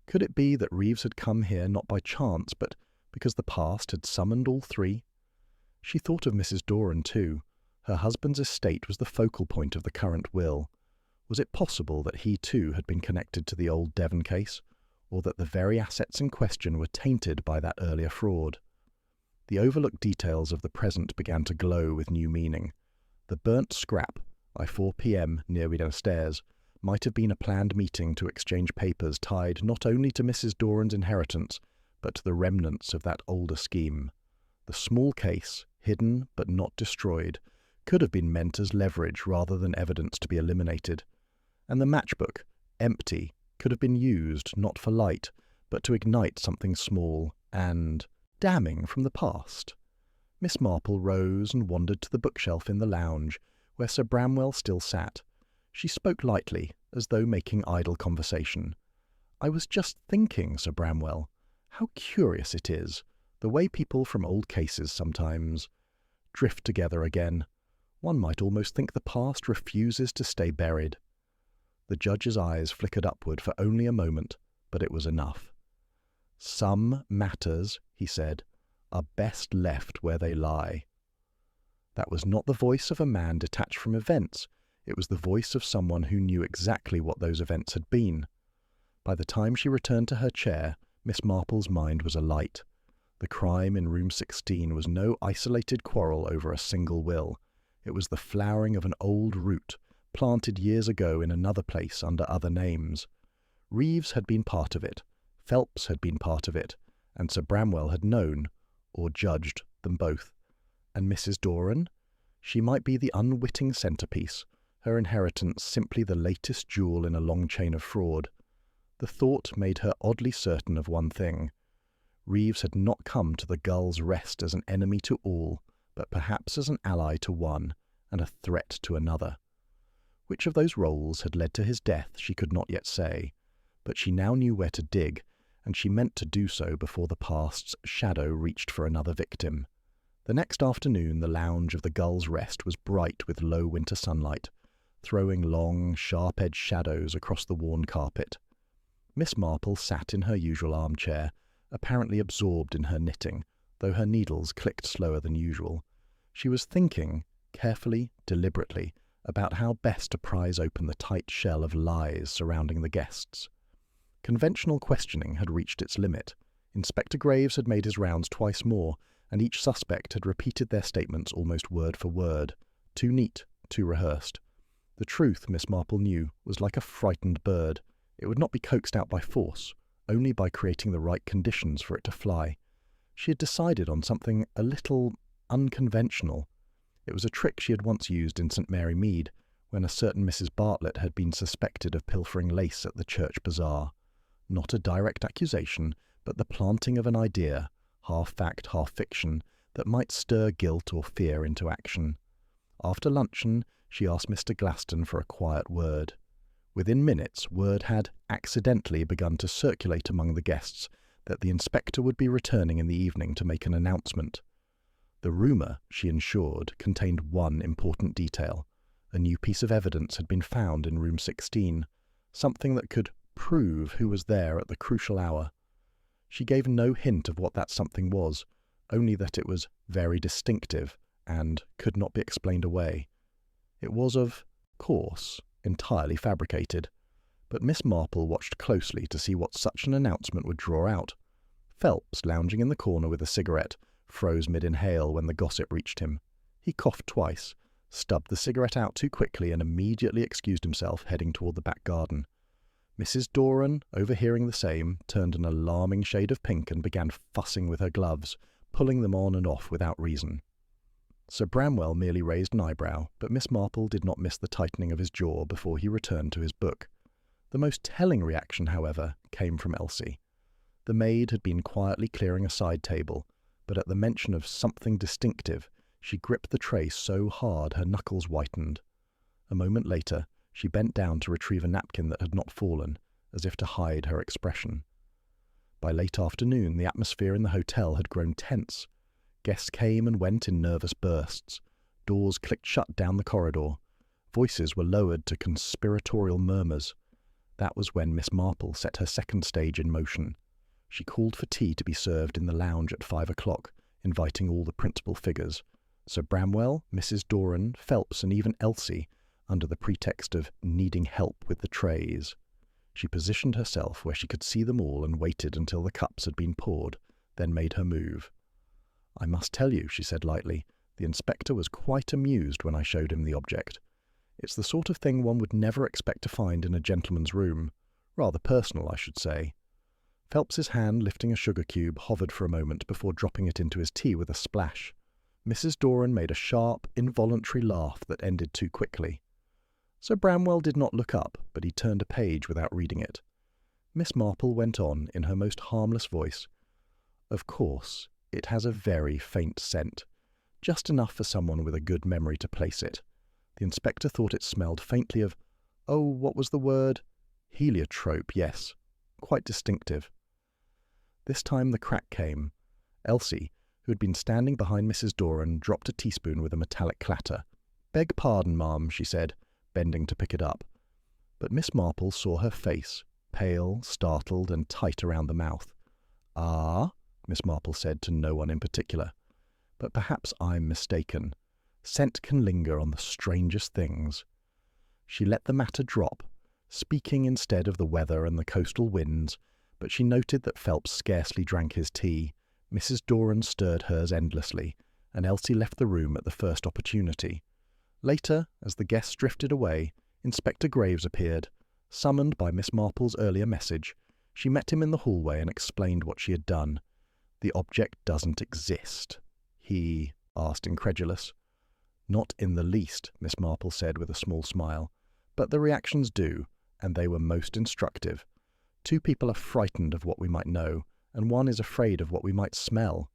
Speaker 1: Could it be that Reeves had come here not by chance, but because the past had summoned all three? She thought of Mrs. Doran too. Her husband's estate was the focal point of the current will. Was it possible that he too had been connected to the old Devon case, or that the very assets in question were tainted by that earlier fraud? The overlooked details of the present began to glow with new meaning. The burnt scrap, by 4 p.m. near Weedon Stairs, might have been a planned meeting to exchange papers tied not only to Mrs. Doran's inheritance, but to the remnants of that older scheme. The small case, hidden but not destroyed, could have been meant as leverage rather than evidence to be eliminated. And the matchbook, empty, could have been used not for light, but to ignite something small and damning from the past. Miss Marple rose and wandered to the bookshelf in the lounge, where Sir Bramwell still sat. She spoke lightly, as though making idle conversation. "I was just thinking, Sir Bramwell, how curious it is, the way people from old cases sometimes drift together again. One might almost think the past refuses to stay buried." The judge's eyes flickered upward for only a moment, but it was enough. "Some matters," he said, "are best left where they lie." That was not the voice of a man detached from events. It was the voice of someone who knew exactly what those events had been. By the time she returned to her chair, Miss Marple's mind was alight. The crime in room 16 was no isolated quarrel over a single will. It was the flowering of an old root, planted years ago in another place under other names. Reeves had been part of it, Phelps had been part of it, and Sir Bramwell had known, or judged, them both. And Mrs. Doran? She might be the unwitting centrepiece, her inheritance simply the latest jewel in a long chain of fraud. The thought made her oddly certain of one thing. Reeves had not come to the Gull's Rest as an enemy to all, but perhaps as an ally to one, and a threat to another. Which of those roles had led to his death she could not yet say, but she now knew where to dig, and she meant to do so before the past's shadow reached for another victim. The next afternoon the lounge of the Gull's Rest was bright with low winter sunlight, throwing long, sharp-edged shadows across the worn carpet. Miss Marple sat in her usual armchair, apparently absorbed in her knitting, though her needles clicked slower than usual. She was thinking, carefully, deliberately, about how best to prise open the tight shell of lies surrounding the guests. Conventional questioning had reached its limit. Inspector Graves had made his rounds twice more, and each suspect had repeated their statements almost word for word. Too neat, too rehearsed. The truth, Miss Marple knew, was like a frightened bird. It would not be coaxed out by force, only by creating the right conditions for it to fly. She had decided on something a little unconventional. It was a trick she had once used in St. Mary Mead, when a certain Mrs. Bartlett had been suspected of pilfering lace at the church bazaar. Not a direct accusation, but the planting of an idea, half fact, half fiction, that might stir guilt or fear into action. After luncheon, she asked Mr. Glaston for a quiet word. Within minutes, word had accidentally begun to circulate among the guests that the inspector would be returning in the evening to make an announcement. The rumour, she ensured, contained one important detail. A new piece of evidence had been found in room 16, something that could prove who was there at the crucial hour. She gave no hint of what that something was, only that it was very distinctive and could not be explained away. It was, of course, entirely fabricated, but Miss Marple watched closely to see what such an announcement would draw out. Phelps, lounging in the corner with a cigarette, froze mid-inhale when the gossip reached him. He coughed twice, stubbed the cigarette out too quickly, and immediately excused himself, heading toward the back garden. Mrs. Doran, overhearing the same, turned an alarming shade of pink and began fussing with her gloves, pulling them on and off without reason. Sir Bramwell merely raised an eyebrow, but Miss Marple did not miss the tightening of his jaw before he returned to his book. The most telling reaction, however, came from Elsie. The maid had been quietly clearing a side table, but at the mention of something distinctive, she gripped the tray so hard her knuckles whitened. A moment later, she bent down to retrieve a napkin that had not fallen, as if to hide her expression. By late afternoon, the atmosphere in the hotel had grown tense. Guests came and went in nervous bursts. Doors clicked shut down the corridor. Voices were lowered to conspiratorial murmurs. That was when Miss Marple set her second stage in motion. She called for tea to be served in the lounge at 5 o'clock, inviting all the principal figures. Sir Bramwell, Mrs. Doran, Phelps, and even Elsie, under the pretext of needing help with the trays. She positioned herself where she could see them all and waited until the cups had been poured, then made her move. "I must tell you," she said lightly, "the inspector was quite amused when I showed him the object. It's the sort of thing one would never expect to find in a gentleman's room. Rather personal, I should say." Phelps's hand, lifting a sugar cube, hovered for a moment before dropping it into his tea with a splash. Mrs. Doran made a sharp, involuntary laugh that ended too quickly. Sir Bramwell did not look up, but he turned a page without reading it. Miss Marple went on in her most harmless voice. "Of course, it has a very faint scent, just enough for someone with a good memory to place it. The inspector thought it smelled faintly of, oh, what was the word? Heliotrope, yes. Quite distinctive." This time the crack came. Elsie, who had been standing behind Mrs. Doran, dropped a teaspoon with a metallic clatter. "Beg pardon, ma'am," she said, bending to pick it up. But Miss Marple saw her face, pale, startled, and tight around the mouth. "Ah?" Miss Marple said to no one in particular. "But perhaps I'm mistaken. Scent can linger on the strangest things." She let the matter drop, speaking instead of the weather and the coastal winds, but she noted that Phelps scarcely drank his tea. Mrs. Doran stirred hers endlessly, and Elsie left the room at the first opportunity. Later, as the guests drifted away, Inspector Graves appeared. Summoned by Miss Marple's earlier message, she met him in the hallway and explained what she had done. "The object doesn't exist," he asked, incredulous. Not in the least, Miss Marple said with a small smile. But the reactions do, and they were most instructive. 2 people are frightened of what we might know, and 1 is afraid of what we might smell.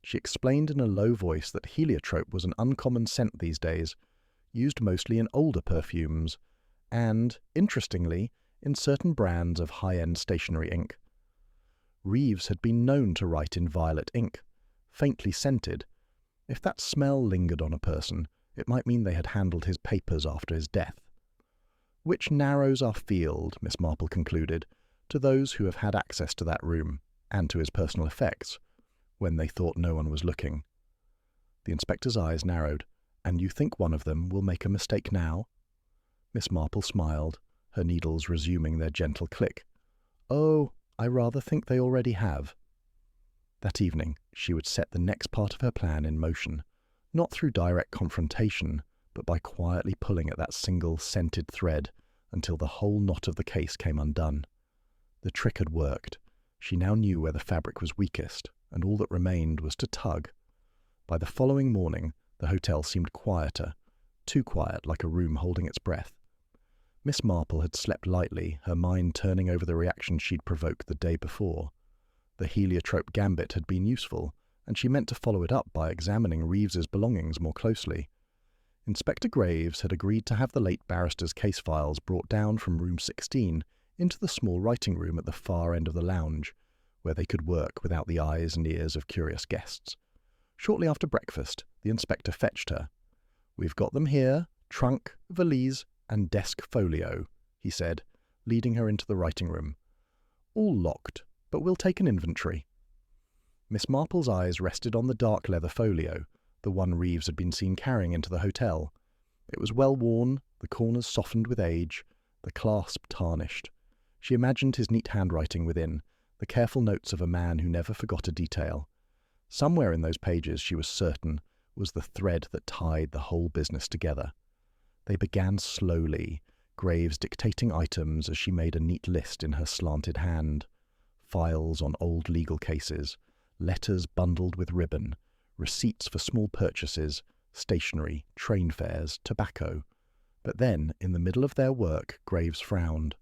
Speaker 1: She explained in a low voice that heliotrope was an uncommon scent these days, used mostly in older perfumes, and, interestingly, in certain brands of high-end stationery ink. Reeves had been known to write in violet ink, faintly scented. If that smell lingered on a person, it might mean they had handled his papers after his death. Which narrows our field, Miss Marple concluded, to those who have had access to that room, and to his personal effects, when they thought no one was looking. The inspector's eyes narrowed. "And you think one of them will make a mistake now?" Miss Marple smiled, her needles resuming their gentle click. "Oh, I rather think they already have." That evening she would set the next part of her plan in motion, not through direct confrontation, but by quietly pulling at that single scented thread until the whole knot of the case came undone. The trick had worked. She now knew where the fabric was weakest, and all that remained was to tug. By the following morning, the hotel seemed quieter, too quiet, like a room holding its breath. Miss Marple had slept lightly, her mind turning over the reaction she'd provoked the day before. The heliotrope gambit had been useful, and she meant to follow it up by examining Reeves's belongings more closely. Inspector Graves had agreed to have the late barrister's case files brought down from room 16 into the small writing room at the far end of the lounge, where they could work without the eyes and ears of curious guests. Shortly after breakfast, the inspector fetched her. "We've got them here, trunk, valise, and desk folio," he said, leading her into the writing room. "All locked, but we'll take an inventory." Miss Marple's eyes rested on the dark leather folio, the one Reeves had been seen carrying into the hotel. It was well worn, the corners softened with age, the clasp tarnished. She imagined his neat handwriting within, the careful notes of a man who never forgot a detail. Somewhere in those pages, she was certain, was the thread that tied the whole business together. They began slowly, Graves dictating items as she made a neat list in her slanted hand. Files on old legal cases, letters bundled with ribbon, receipts for small purchases, stationery, train fares, tobacco. But then, in the middle of their work, Graves frowned.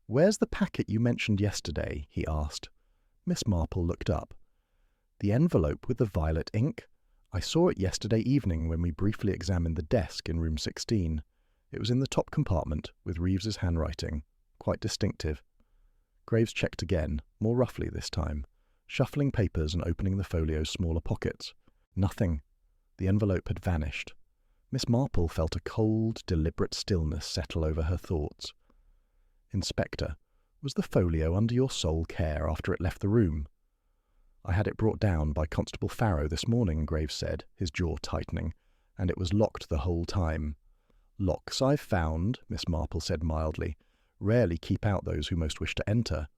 Speaker 1: "Where's the packet you mentioned yesterday?" he asked. Miss Marple looked up. "The envelope with the violet ink? I saw it yesterday evening when we briefly examined the desk in room 16. It was in the top compartment, with Reeves's handwriting, quite distinctive." Graves checked again, more roughly this time, shuffling papers and opening the folio's smaller pockets. Nothing. The envelope had vanished. Miss Marple felt a cold, deliberate stillness settle over her thoughts. "Inspector, was the folio under your sole care after it left the room?" "I had it brought down by Constable Farrow this morning," Graves said, his jaw tightening, "and it was locked the whole time." "Locks, I've found," Miss Marple said mildly, "rarely keep out those who most wish to enter."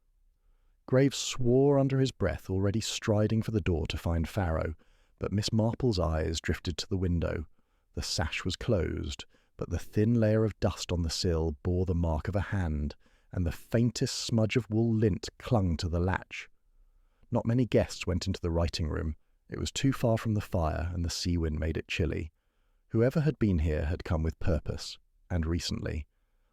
Speaker 1: Graves swore under his breath, already striding for the door to find Farrow, but Miss Marple's eyes drifted to the window. The sash was closed, but the thin layer of dust on the sill bore the mark of a hand, and the faintest smudge of wool lint clung to the latch. Not many guests went into the writing room. It was too far from the fire, and the sea wind made it chilly. Whoever had been here had come with purpose, and recently.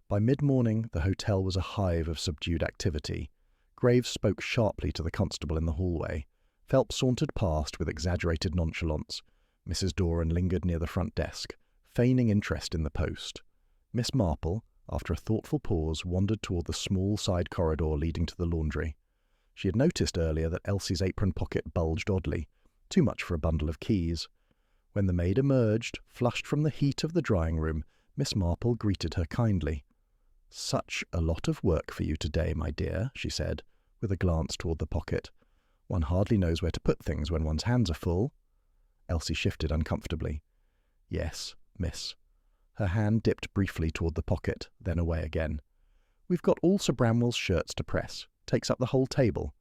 Speaker 1: By mid-morning, the hotel was a hive of subdued activity. Graves spoke sharply to the constable in the hallway. Phelps sauntered past with exaggerated nonchalance. Mrs. Doran lingered near the front desk, feigning interest in the post. Miss Marple, after a thoughtful pause, wandered toward the small side corridor leading to the laundry. She had noticed earlier that Elsie's apron pocket bulged oddly, too much for a bundle of keys. When the maid emerged, flushed from the heat of the drawing-room, Miss Marple greeted her kindly. "Such a lot of work for you today, my dear," she said, with a glance toward the pocket. "One hardly knows where to put things when one's hands are full." Elsie shifted uncomfortably. "Yes, miss." Her hand dipped briefly toward the pocket, then away again. "We've got all Sir Bramwell's shirts to press. Takes up the whole table."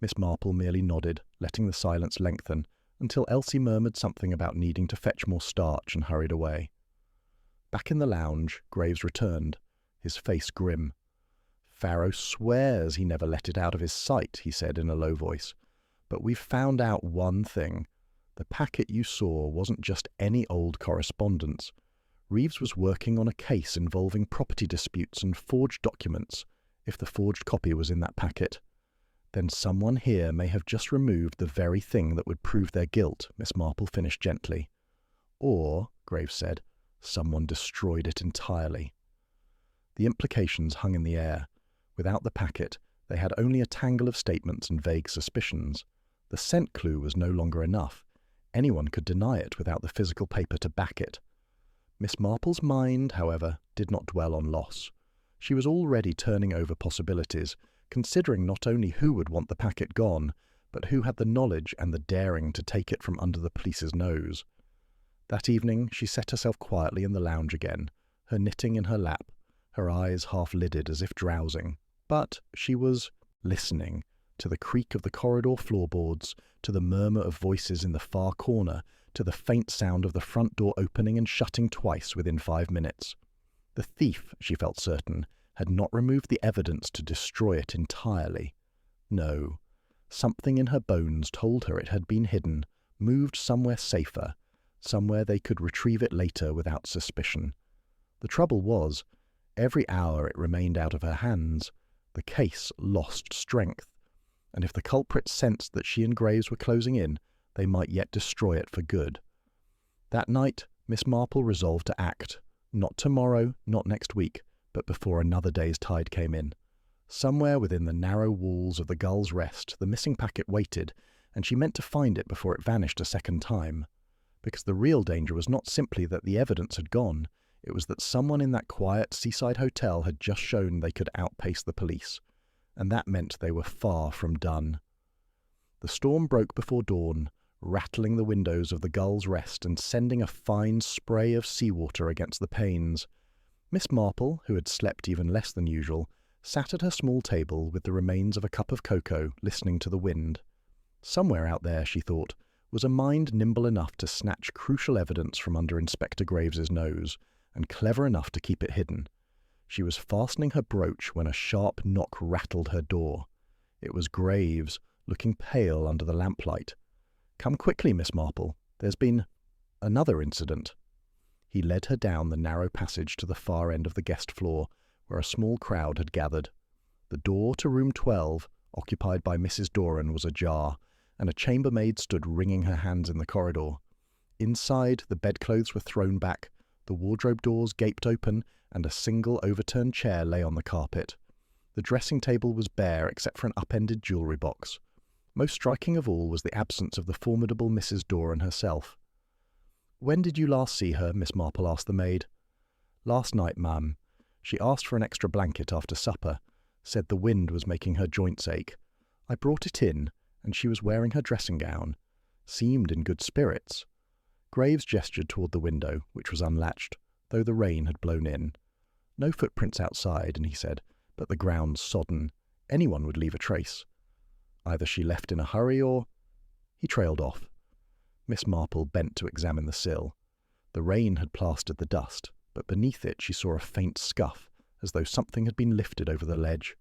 Speaker 1: Miss Marple merely nodded, letting the silence lengthen, until Elsie murmured something about needing to fetch more starch and hurried away. Back in the lounge, Graves returned, his face grim. "Farrow swears he never let it out of his sight," he said in a low voice. "But we've found out one thing. The packet you saw wasn't just any old correspondence. Reeves was working on a case involving property disputes and forged documents, if the forged copy was in that packet. Then someone here may have just removed the very thing that would prove their guilt, Miss Marple finished gently. Or, Graves said, someone destroyed it entirely. The implications hung in the air. Without the packet, they had only a tangle of statements and vague suspicions. The scent clue was no longer enough. Anyone could deny it without the physical paper to back it. Miss Marple's mind, however, did not dwell on loss. She was already turning over possibilities, considering not only who would want the packet gone, but who had the knowledge and the daring to take it from under the police's nose. That evening she set herself quietly in the lounge again, her knitting in her lap, her eyes half-lidded as if drowsing. But she was listening to the creak of the corridor floorboards, to the murmur of voices in the far corner, to the faint sound of the front door opening and shutting twice within 5 minutes. The thief, she felt certain, had not removed the evidence to destroy it entirely. No, something in her bones told her it had been hidden, moved somewhere safer, somewhere they could retrieve it later without suspicion. The trouble was, every hour it remained out of her hands, the case lost strength, and if the culprits sensed that she and Graves were closing in, they might yet destroy it for good. That night, Miss Marple resolved to act, not tomorrow, not next week, but before another day's tide came in. Somewhere within the narrow walls of the Gull's Rest, the missing packet waited, and she meant to find it before it vanished a second time. Because the real danger was not simply that the evidence had gone, it was that someone in that quiet seaside hotel had just shown they could outpace the police, and that meant they were far from done. The storm broke before dawn, rattling the windows of the Gull's Rest and sending a fine spray of seawater against the panes. Miss Marple, who had slept even less than usual, sat at her small table with the remains of a cup of cocoa, listening to the wind. Somewhere out there, she thought, was a mind nimble enough to snatch crucial evidence from under Inspector Graves's nose, and clever enough to keep it hidden. She was fastening her brooch when a sharp knock rattled her door. It was Graves, looking pale under the lamplight. "Come quickly, Miss Marple. There's been another incident." He led her down the narrow passage to the far end of the guest floor, where a small crowd had gathered. The door to room 12, occupied by Mrs. Doran, was ajar, and a chambermaid stood wringing her hands in the corridor. Inside, the bedclothes were thrown back, the wardrobe doors gaped open, and a single overturned chair lay on the carpet. The dressing table was bare except for an upended jewellery box. Most striking of all was the absence of the formidable Mrs. Doran herself. "When did you last see her?" Miss Marple asked the maid. "Last night, ma'am. She asked for an extra blanket after supper, said the wind was making her joints ache. I brought it in, and she was wearing her dressing gown. Seemed in good spirits." Graves gestured toward the window, which was unlatched, though the rain had blown in. "No footprints outside," and he said, "but the ground sodden. Anyone would leave a trace. Either she left in a hurry or—" He trailed off. Miss Marple bent to examine the sill. The rain had plastered the dust, but beneath it she saw a faint scuff, as though something had been lifted over the ledge.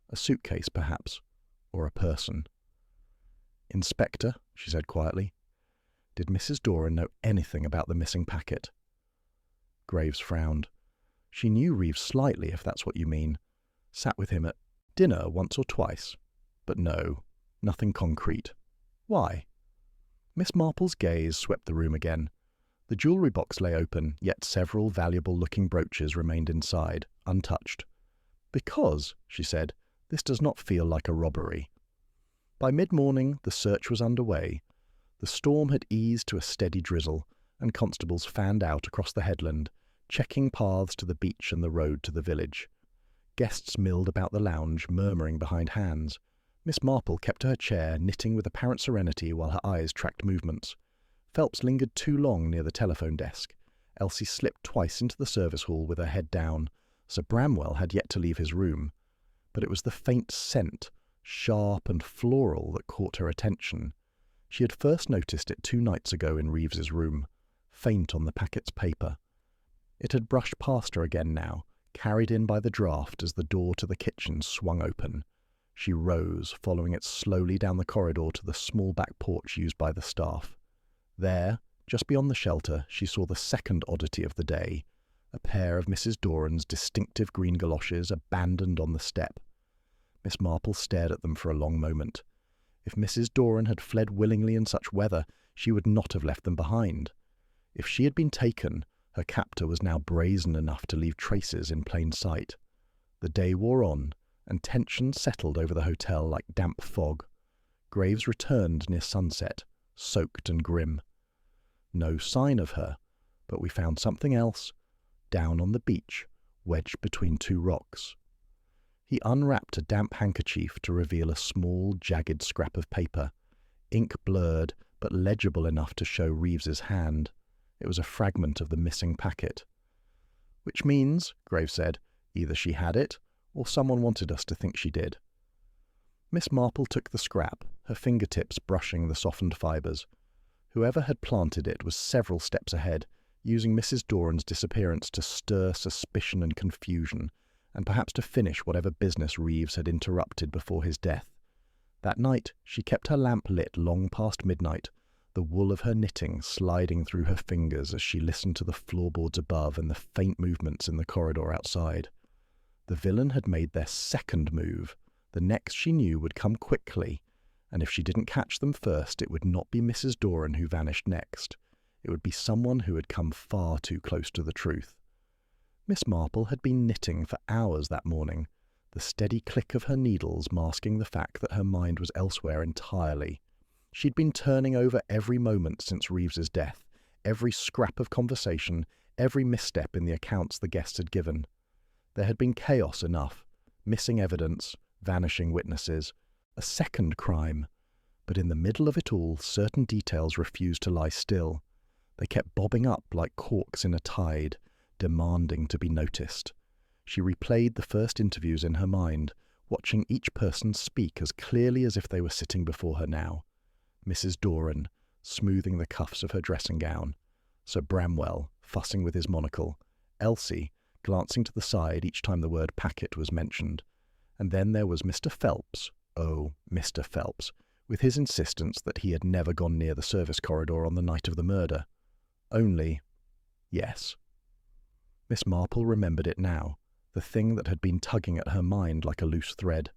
Speaker 1: A suitcase, perhaps, or a person. "Inspector," she said quietly, "did Mrs. Doran know anything about the missing packet?" Graves frowned. "She knew Reeves slightly, if that's what you mean. Sat with him at dinner once or twice. But no, nothing concrete. Why?" Miss Marple's gaze swept the room again. The jewellery box lay open, yet several valuable-looking brooches remained inside, untouched. "Because," she said, "this does not feel like a robbery." By mid-morning the search was underway. The storm had eased to a steady drizzle, and constables fanned out across the headland, checking paths to the beach and the road to the village. Guests milled about the lounge, murmuring behind hands. Miss Marple kept to her chair, knitting with apparent serenity while her eyes tracked movements. Phelps lingered too long near the telephone desk. Elsie slipped twice into the service hall with her head down. Sir Bramwell had yet to leave his room. But it was the faint scent, sharp and floral, that caught her attention. She had first noticed it 2 nights ago in Reeves's room, faint on the packet's paper. It had brushed past her again now, carried in by the draught as the door to the kitchen swung open. She rose, following it slowly down the corridor to the small back porch used by the staff. There, just beyond the shelter, she saw the second oddity of the day, a pair of Mrs. Doran's distinctive green galoshes abandoned on the step. Miss Marple stared at them for a long moment. If Mrs. Doran had fled willingly in such weather, she would not have left them behind. If she had been taken, her captor was now brazen enough to leave traces in plain sight. The day wore on, and tension settled over the hotel like damp fog. Graves returned near sunset, soaked and grim. No sign of her, but we found something else, down on the beach, wedged between two rocks. He unwrapped a damp handkerchief to reveal a small, jagged scrap of paper, ink blurred but legible enough to show Reeves's hand. It was a fragment of the missing packet. "Which means," Graves said, "either she had it, or someone wanted us to think she did." Miss Marple took the scrap, her fingertips brushing the softened fibres. Whoever had planted it was several steps ahead, using Mrs. Doran's disappearance to stir suspicion and confusion, and perhaps to finish whatever business Reeves had interrupted before his death. That night she kept her lamp lit long past midnight, the wool of her knitting sliding through her fingers as she listened to the floorboards above and the faint movements in the corridor outside. The villain had made their second move. The next she knew would come quickly, and if she didn't catch them first, it would not be Mrs. Doran who vanished next. It would be someone who had come far too close to the truth. Miss Marple had been knitting for hours that morning, the steady click of her needles masking the fact that her mind was elsewhere entirely. She'd been turning over every moment since Reeves's death, every scrap of conversation, every misstep in the accounts the guests had given. There had been chaos enough, missing evidence, vanishing witnesses, a second crime. But in the middle of it all, certain details refused to lie still. They kept bobbing up like corks in a tide, demanding to be noticed. She replayed the first interviews in her mind, watching each person speak as clearly as if they were sitting before her now. Mrs. Doran, smoothing the cuffs of her dressing gown. Sir Bramwell, fussing with his monocle. Elsie, glancing to the side each time the word packet was mentioned. And then there was Mr. Phelps, oh, Mr. Phelps, with his insistence that he had never gone near the service corridor on the night of the murder. Only, yes. Miss Marple remembered it now, the thing that had been tugging at her mind like a loose thread.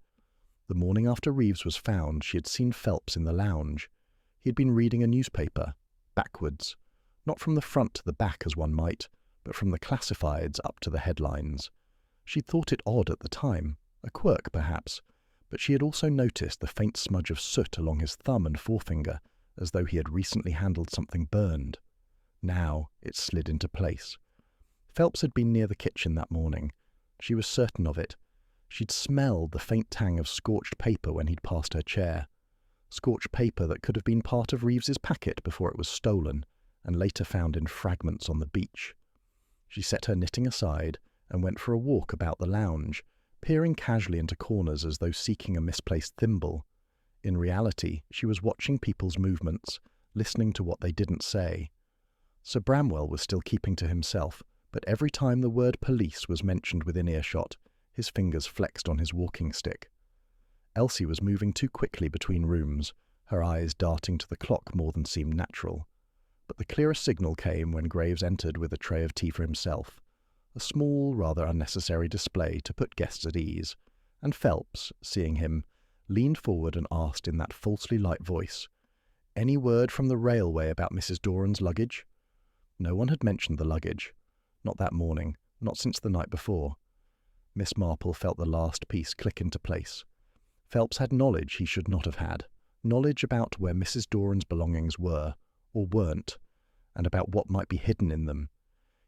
Speaker 1: The morning after Reeves was found, she had seen Phelps in the lounge. He had been reading a newspaper, backwards, not from the front to the back as one might, but from the classifieds up to the headlines. She'd thought it odd at the time, a quirk perhaps, but she had also noticed the faint smudge of soot along his thumb and forefinger, as though he had recently handled something burned. Now it slid into place. Phelps had been near the kitchen that morning. She was certain of it. She'd smelled the faint tang of scorched paper when he'd passed her chair. Scorched paper that could have been part of Reeves's packet before it was stolen, and later found in fragments on the beach. She set her knitting aside and went for a walk about the lounge, peering casually into corners as though seeking a misplaced thimble. In reality, she was watching people's movements, listening to what they didn't say. Sir Bramwell was still keeping to himself, but every time the word police was mentioned within earshot, his fingers flexed on his walking stick. Elsie was moving too quickly between rooms, her eyes darting to the clock more than seemed natural. But the clearest signal came when Graves entered with a tray of tea for himself, a small, rather unnecessary display to put guests at ease, and Phelps, seeing him, leaned forward and asked in that falsely light voice, "Any word from the railway about Mrs. Doran's luggage?" No one had mentioned the luggage. Not that morning, not since the night before. Miss Marple felt the last piece click into place. Phelps had knowledge he should not have had, knowledge about where Mrs. Doran's belongings were, or weren't, and about what might be hidden in them.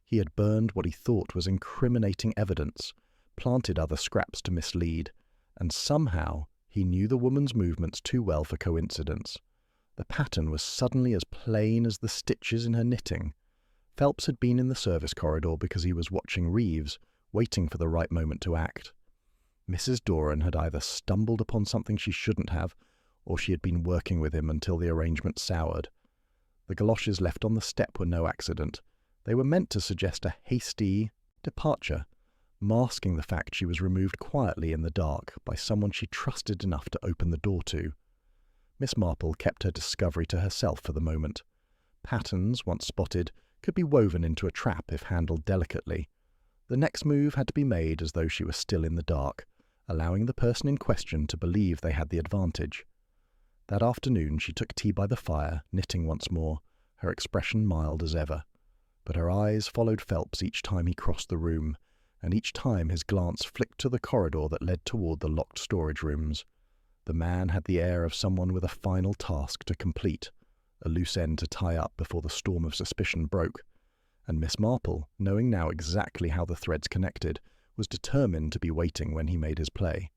Speaker 1: He had burned what he thought was incriminating evidence, planted other scraps to mislead, and somehow he knew the woman's movements too well for coincidence. The pattern was suddenly as plain as the stitches in her knitting. Phelps had been in the service corridor because he was watching Reeves, waiting for the right moment to act. Mrs. Doran had either stumbled upon something she shouldn't have, or she had been working with him until the arrangement soured. The galoshes left on the step were no accident. They were meant to suggest a hasty departure, masking the fact she was removed quietly in the dark by someone she trusted enough to open the door to. Miss Marple kept her discovery to herself for the moment. Patterns, once spotted, could be woven into a trap if handled delicately. The next move had to be made as though she was still in the dark, allowing the person in question to believe they had the advantage. That afternoon she took tea by the fire, knitting once more, her expression mild as ever. But her eyes followed Phelps each time he crossed the room, and each time his glance flicked to the corridor that led toward the locked storage rooms. The man had the air of someone with a final task to complete, a loose end to tie up before the storm of suspicion broke, and Miss Marple, knowing now exactly how the threads connected, was determined to be waiting when he made his play.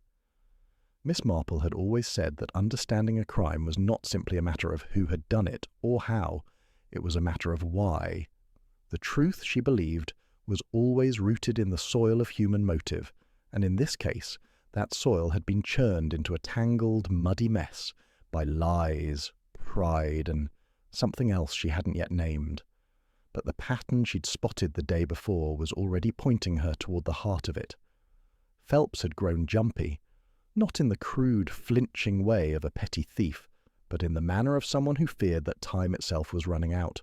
Speaker 1: Miss Marple had always said that understanding a crime was not simply a matter of who had done it or how, it was a matter of why. The truth, she believed, was always rooted in the soil of human motive, and in this case, that soil had been churned into a tangled, muddy mess by lies, pride, and something else she hadn't yet named. But the pattern she'd spotted the day before was already pointing her toward the heart of it. Phelps had grown jumpy, not in the crude, flinching way of a petty thief, but in the manner of someone who feared that time itself was running out.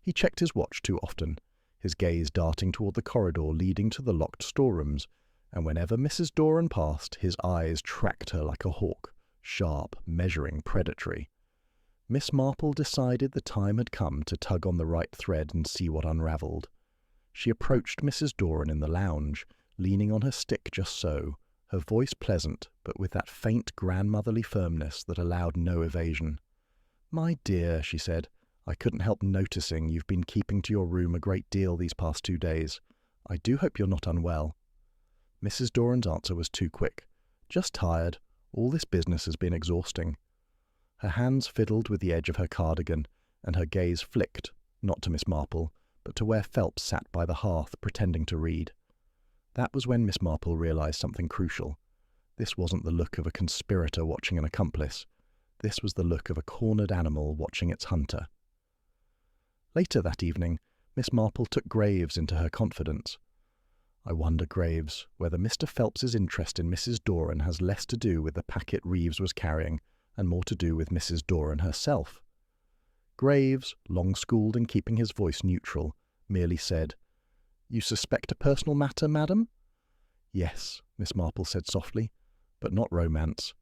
Speaker 1: He checked his watch too often, his gaze darting toward the corridor leading to the locked storerooms, and whenever Mrs. Doran passed, his eyes tracked her like a hawk, sharp, measuring, predatory. Miss Marple decided the time had come to tug on the right thread and see what unravelled. She approached Mrs. Doran in the lounge, leaning on her stick just so, her voice pleasant, but with that faint grandmotherly firmness that allowed no evasion. "My dear," she said, "I couldn't help noticing you've been keeping to your room a great deal these past 2 days. I do hope you're not unwell." Mrs. Doran's answer was too quick. "Just tired. All this business has been exhausting." Her hands fiddled with the edge of her cardigan, and her gaze flicked, not to Miss Marple, but to where Phelps sat by the hearth pretending to read. That was when Miss Marple realized something crucial. This wasn't the look of a conspirator watching an accomplice. This was the look of a cornered animal watching its hunter. Later that evening, Miss Marple took Graves into her confidence. "I wonder, Graves, whether Mr. Phelps's interest in Mrs. Doran has less to do with the packet Reeves was carrying and more to do with Mrs. Doran herself." Graves, long-schooled in keeping his voice neutral, merely said, "You suspect a personal matter, madam?" "Yes," Miss Marple said softly, "but not romance.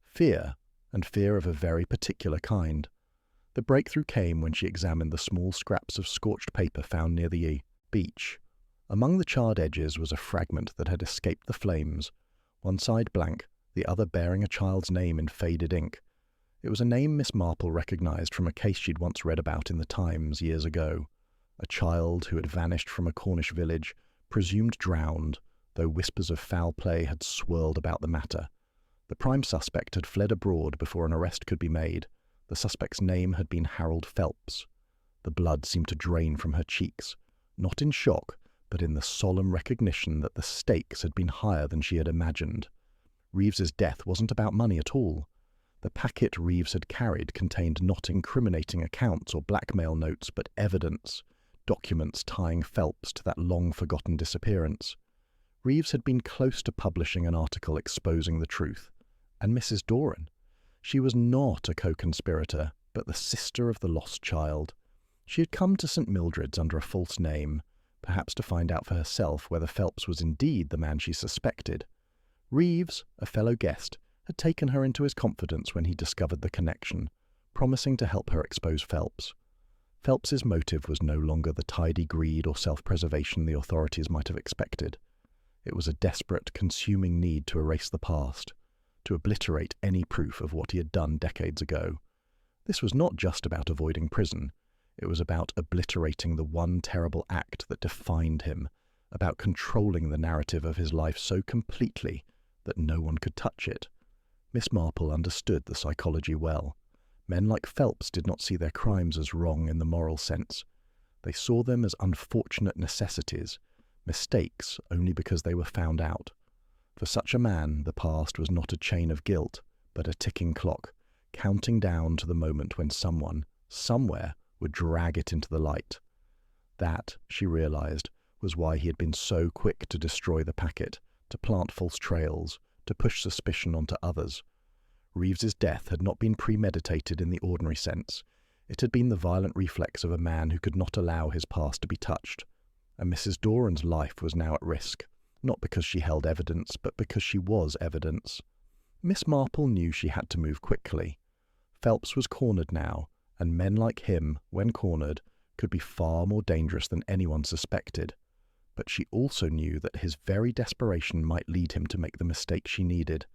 Speaker 1: Fear, and fear of a very particular kind." The breakthrough came when she examined the small scraps of scorched paper found near the beach. Among the charred edges was a fragment that had escaped the flames, one side blank, the other bearing a child's name in faded ink. It was a name Miss Marple recognized from a case she'd once read about in the Times years ago. A child who had vanished from a Cornish village, presumed drowned, though whispers of foul play had swirled about the matter. The prime suspect had fled abroad before an arrest could be made. The suspect's name had been Harold Phelps. The blood seemed to drain from her cheeks, not in shock, but in the solemn recognition that the stakes had been higher than she had imagined. Reeves's death wasn't about money at all. The packet Reeves had carried contained not incriminating accounts or blackmail notes, but evidence, documents tying Phelps to that long-forgotten disappearance. Reeves had been close to publishing an article exposing the truth. And Mrs. Doran? She was not a co-conspirator, but the sister of the lost child. She had come to St. Mildred's under a false name, perhaps to find out for herself whether Phelps was indeed the man she suspected. Reeves, a fellow guest, had taken her into his confidence when he discovered the connection, promising to help her expose Phelps. Phelps's motive was no longer the tidy greed or self-preservation the authorities might have expected. It was a desperate, consuming need to erase the past, to obliterate any proof of what he had done decades ago. This was not just about avoiding prison. It was about obliterating the one terrible act that defined him, about controlling the narrative of his life so completely that no one could touch it. Miss Marple understood the psychology well. Men like Phelps did not see their crimes as wrong in the moral sense. They saw them as unfortunate necessities, mistakes only because they were found out. For such a man, the past was not a chain of guilt, but a ticking clock, counting down to the moment when someone, somewhere, would drag it into the light. That, she realized, was why he had been so quick to destroy the packet, to plant false trails, to push suspicion onto others. Reeves's death had not been premeditated in the ordinary sense. It had been the violent reflex of a man who could not allow his past to be touched, and Mrs. Doran's life was now at risk, not because she held evidence, but because she was evidence. Miss Marple knew she had to move quickly. Phelps was cornered now, and men like him, when cornered, could be far more dangerous than anyone suspected. But she also knew that his very desperation might lead him to make the mistake she needed,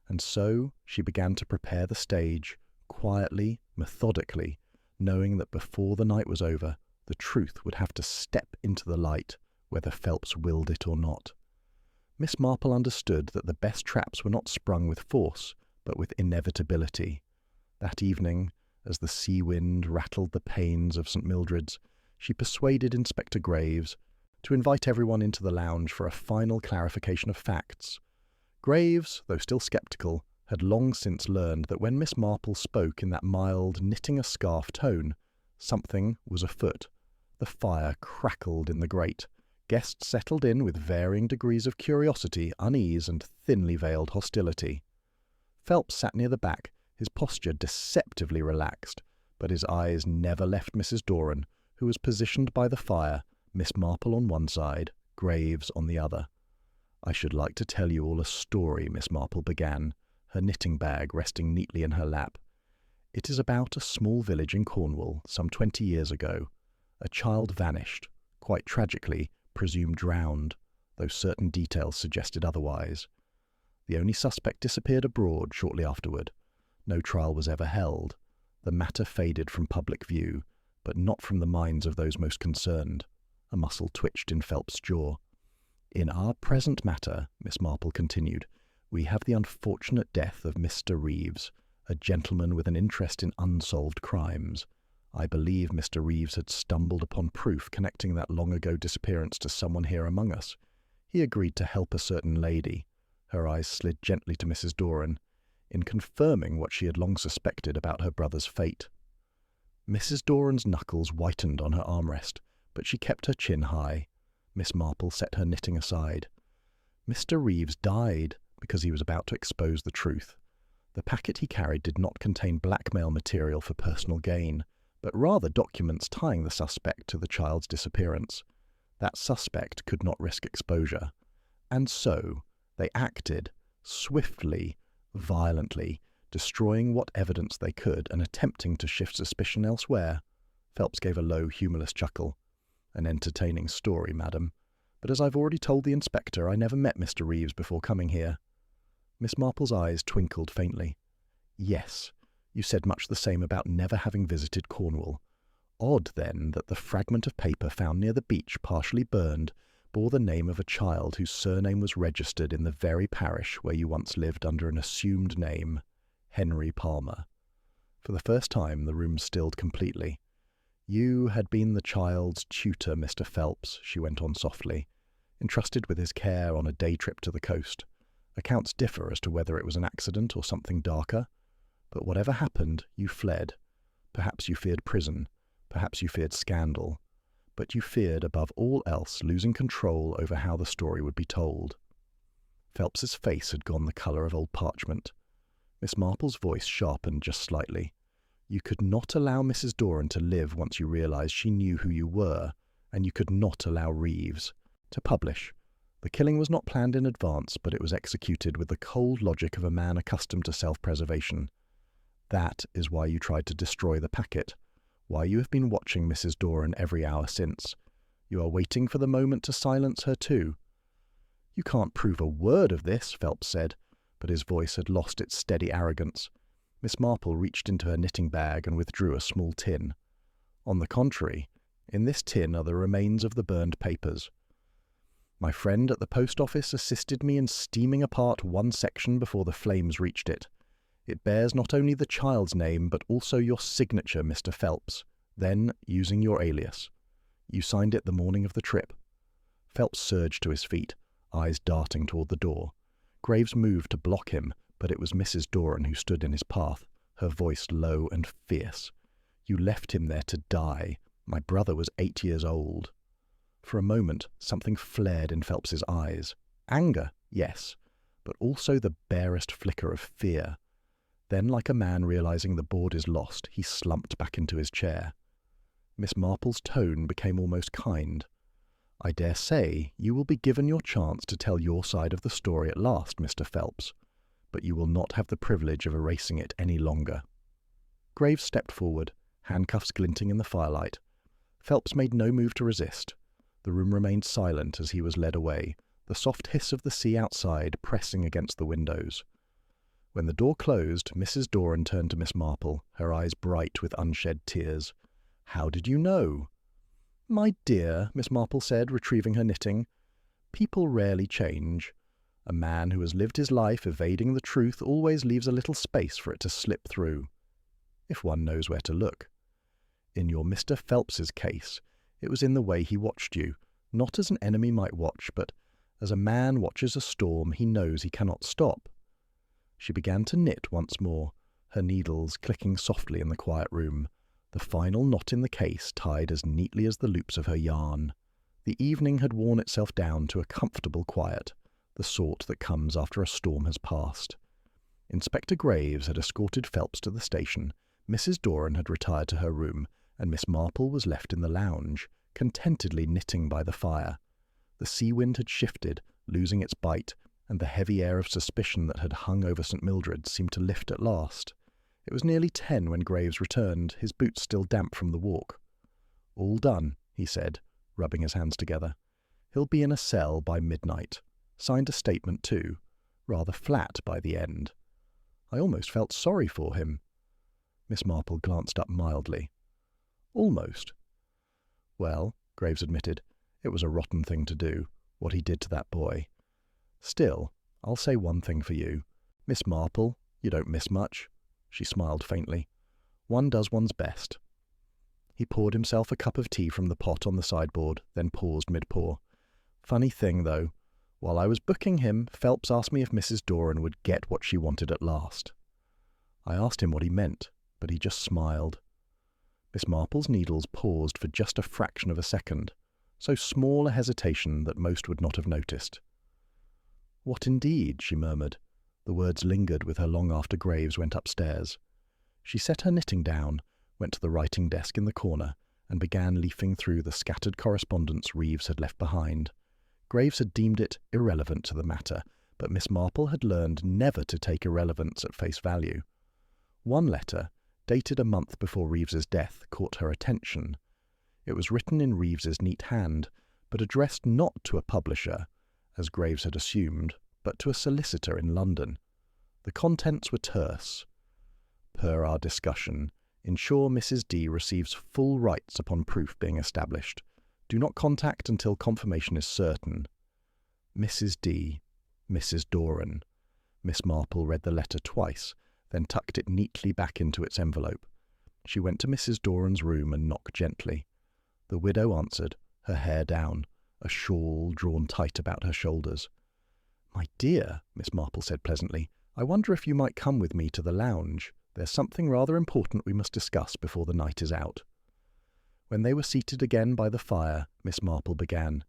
Speaker 1: and so she began to prepare the stage, quietly, methodically, knowing that before the night was over, the truth would have to step into the light, whether Phelps willed it or not. Miss Marple understood that the best traps were not sprung with force, but with inevitability. That evening, as the sea wind rattled the panes of St. Mildred's, she persuaded Inspector Graves to invite everyone into the lounge for a final clarification of facts. Graves, though still sceptical, had long since learned that when Miss Marple spoke in that mild, knitting-a-scarf tone, something was afoot. The fire crackled in the grate. Guests settled in with varying degrees of curiosity, unease, and thinly veiled hostility. Phelps sat near the back, his posture deceptively relaxed, but his eyes never left Mrs. Doran, who was positioned by the fire, Miss Marple on one side, Graves on the other. "I should like to tell you all a story," Miss Marple began, her knitting bag resting neatly in her lap. "It is about a small village in Cornwall some 20 years ago. A child vanished, quite tragically, presumed drowned, though certain details suggested otherwise. The only suspect disappeared abroad shortly afterward. No trial was ever held. The matter faded from public view, but not from the minds of those most concerned." A muscle twitched in Phelps' jaw. "In our present matter," Miss Marple continued, "we have the unfortunate death of Mr. Reeves, a gentleman with an interest in unsolved crimes. I believe Mr. Reeves had stumbled upon proof connecting that long-ago disappearance to someone here among us. He agreed to help a certain lady," her eyes slid gently to Mrs. Doran, "in confirming what she had long suspected about her brother's fate." Mrs. Doran's knuckles whitened on her armrest, but she kept her chin high. Miss Marple set her knitting aside. "Mr. Reeves died because he was about to expose the truth. The packet he carried did not contain blackmail material for personal gain, but rather documents tying the suspect to the child's disappearance. That suspect could not risk exposure. And so they acted, swiftly, violently, destroying what evidence they could and attempting to shift suspicion elsewhere." Phelps gave a low, humourless chuckle. "An entertaining story, madam. But as I've already told the inspector, I never met Mr. Reeves before coming here." Miss Marple's eyes twinkled faintly. "Yes, you said much the same about never having visited Cornwall. Odd, then, that the fragment of paper found near the beach, partially burned, bore the name of a child whose surname was registered in the very parish where you once lived under an assumed name, Henry Palmer." For the first time the room stilled completely. "You had been the child's tutor, Mr. Phelps," she went on softly, "entrusted with his care on a day trip to the coast. Accounts differ as to whether it was an accident or something darker. But whatever happened, you fled. Perhaps you feared prison. Perhaps you feared scandal. But you feared, above all else, losing control over how the story would be told." Phelps's face had gone the colour of old parchment. Miss Marple's voice sharpened just slightly. "You could not allow Mrs. Doran to live once you realised she knew who you were, and you could not allow Reeves to publish. The killing was not planned in advance, but it was executed with the cold logic of a man accustomed to self-preservation. That is why you tried to destroy the packet, why you have been watching Mrs. Doran every hour since. You are waiting for the moment to silence her too." "You can't prove a word of this," Phelps said, but his voice had lost its steady arrogance. Miss Marple reached into her knitting bag and withdrew a small tin. "On the contrary, in this tin are the remains of the burned papers. My friend at the post office assisted me in steaming apart one section before the flames reached it. It bears not only the child's name, but also your signature, Mr. Phelps, then using your alias. You signed it the morning of the trip." Phelps surged to his feet, eyes darting toward the door. Graves moved to block him, but it was Mrs. Doran who stood in his path, her voice low and fierce. "You left him there to die. My brother was 8 years old." For a moment, something flared in Phelps's eyes. Anger, yes, but also the barest flicker of fear. Then, like a man realizing the board is lost, he slumped back into his chair. Miss Marple's tone became almost kind. "I dare say you will be given your chance to tell your side of the story at last, Mr. Phelps, but you will not have the privilege of erasing it any longer." Graves stepped forward, handcuffs glinting in the firelight. Phelps made no move to resist. The room remained silent as he was led away, the soft hiss of the sea outside pressing against the windows. When the door closed, Mrs. Doran turned to Miss Marple, her eyes bright with unshed tears. "How did you know?" "My dear," Miss Marple said, retrieving her knitting, "people rarely change. A man who has lived his life evading the truth always leaves a little space for it to slip through, if one knows where to look. In your Mr. Phelps's case, it was in the way he watched you, not as an enemy might watch, but as a man watches a storm he knows he cannot stop." She began to knit once more, her needles clicking softly in the quiet room, the final knot in the case tied as neatly as the loops of her yarn. The evening had worn itself down to a comfortable quiet, the sort that comes after a storm has passed. Inspector Graves had escorted Phelps to the station, Mrs. Doran had retired to her room, and Miss Marple was left in the lounge, contentedly knitting by the fire. The sea wind had shifted, losing its bite, and the heavy air of suspicion that had hung over St. Mildred seemed to lift at last. It was nearly 10 when Graves returned, his boots still damp from the walk. "All done," he said, rubbing his hands together. "He'll be in a cell by midnight. Signed a statement too. Rather flat by the end. I almost felt sorry for him." Miss Marple glanced up mildly. "Almost." "Well," Graves admitted, "it was a rotten thing to do, what he did to that boy. Still, I'll say one thing for you. Miss Marple, you don't miss much." She smiled faintly. "One does one's best." He poured himself a cup of tea from the pot on the sideboard, then paused mid-pour. "Funny thing, though. While I was booking him, Phelps asked me if Mrs. Doran would get what she wanted at last. I asked him what he meant, but he just smiled." Miss Marple's needles paused for just a fraction of a second, so small a hesitation that most would not have noticed. "What indeed?" she murmured. The words lingered with her long after Graves went upstairs. She set her knitting down, went to the writing desk in the corner, and began leafing through the scattered correspondence Reeves had left behind. Graves had deemed it irrelevant to the matter, but Miss Marple had learned never to take irrelevance at face value. One letter, dated a month before Reeves's death, caught her attention. It was written in Reeves's neat hand, but addressed not to a publisher, as Graves had assumed, but to a solicitor in London. The contents were terse. "Per our discussion, ensure Mrs. D receives full rights upon proof being established. Do not contact until confirmation is certain. Mrs. D. Mrs. Doran." Miss Marple read the letter twice, then tucked it neatly back into its envelope. She went to Mrs. Doran's room and knocked gently. The widow answered, her hair down, a shawl drawn tight about her shoulders. "My dear," Miss Marple said pleasantly, "I wonder if you might come with me to the lounge. There's something rather important we must discuss before the night is out." When they were seated again by the fire, Miss Marple began,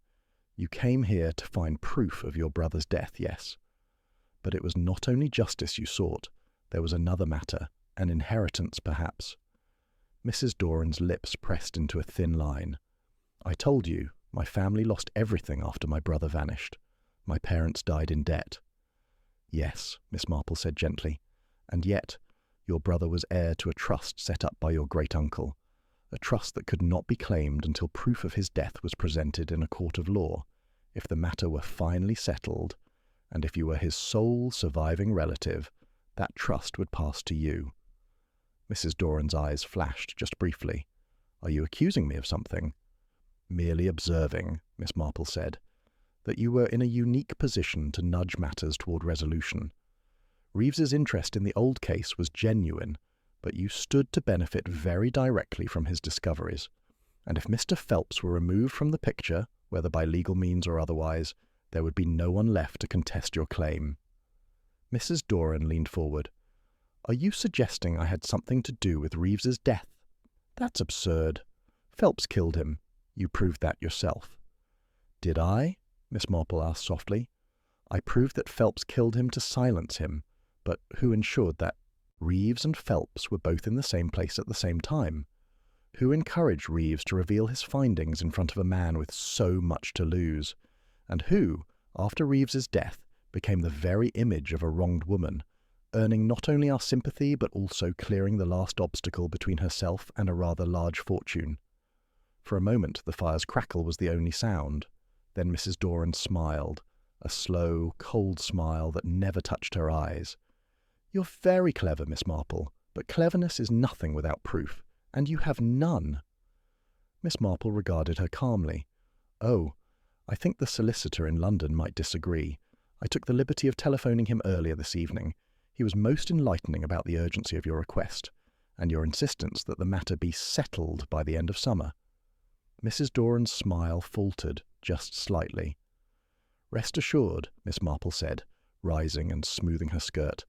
Speaker 1: "You came here to find proof of your brother's death, yes. But it was not only justice you sought. There was another matter, an inheritance perhaps." Mrs. Doran's lips pressed into a thin line. "I told you, my family lost everything after my brother vanished. My parents died in debt." "Yes," Miss Marple said gently, "and yet your brother was heir to a trust set up by your great-uncle, a trust that could not be claimed until proof of his death was presented in a court of law. If the matter were finally settled, and if you were his sole surviving relative, that trust would pass to you." Mrs. Doran's eyes flashed just briefly. "Are you accusing me of something?" "Merely observing," Miss Marple said, "that you were in a unique position to nudge matters toward resolution. Reeves's interest in the old case was genuine, but you stood to benefit very directly from his discoveries, and if Mr. Phelps were removed from the picture, whether by legal means or otherwise, there would be no one left to contest your claim." Mrs. Doran leaned forward. "Are you suggesting I had something to do with Reeves's death? That's absurd. Phelps killed him. You proved that yourself." "Did I?" Miss Marple asked softly. "I proved that Phelps killed him to silence him, but who ensured that Reeves and Phelps were both in the same place at the same time. Who encouraged Reeves to reveal his findings in front of a man with so much to lose? And who, after Reeves's death, became the very image of a wronged woman, earning not only our sympathy but also clearing the last obstacle between herself and a rather large fortune? For a moment the fire's crackle was the only sound. Then Mrs. Doran smiled, a slow, cold smile that never touched her eyes. "You're very clever, Miss Marple, but cleverness is nothing without proof, and you have none." Miss Marple regarded her calmly. "Oh, I think the solicitor in London might disagree. I took the liberty of telephoning him earlier this evening. He was most enlightening about the urgency of your request, and your insistence that the matter be settled by the end of summer." Mrs. Doran's smile faltered just slightly. "Rest assured," Miss Marple said, rising and smoothing her skirt.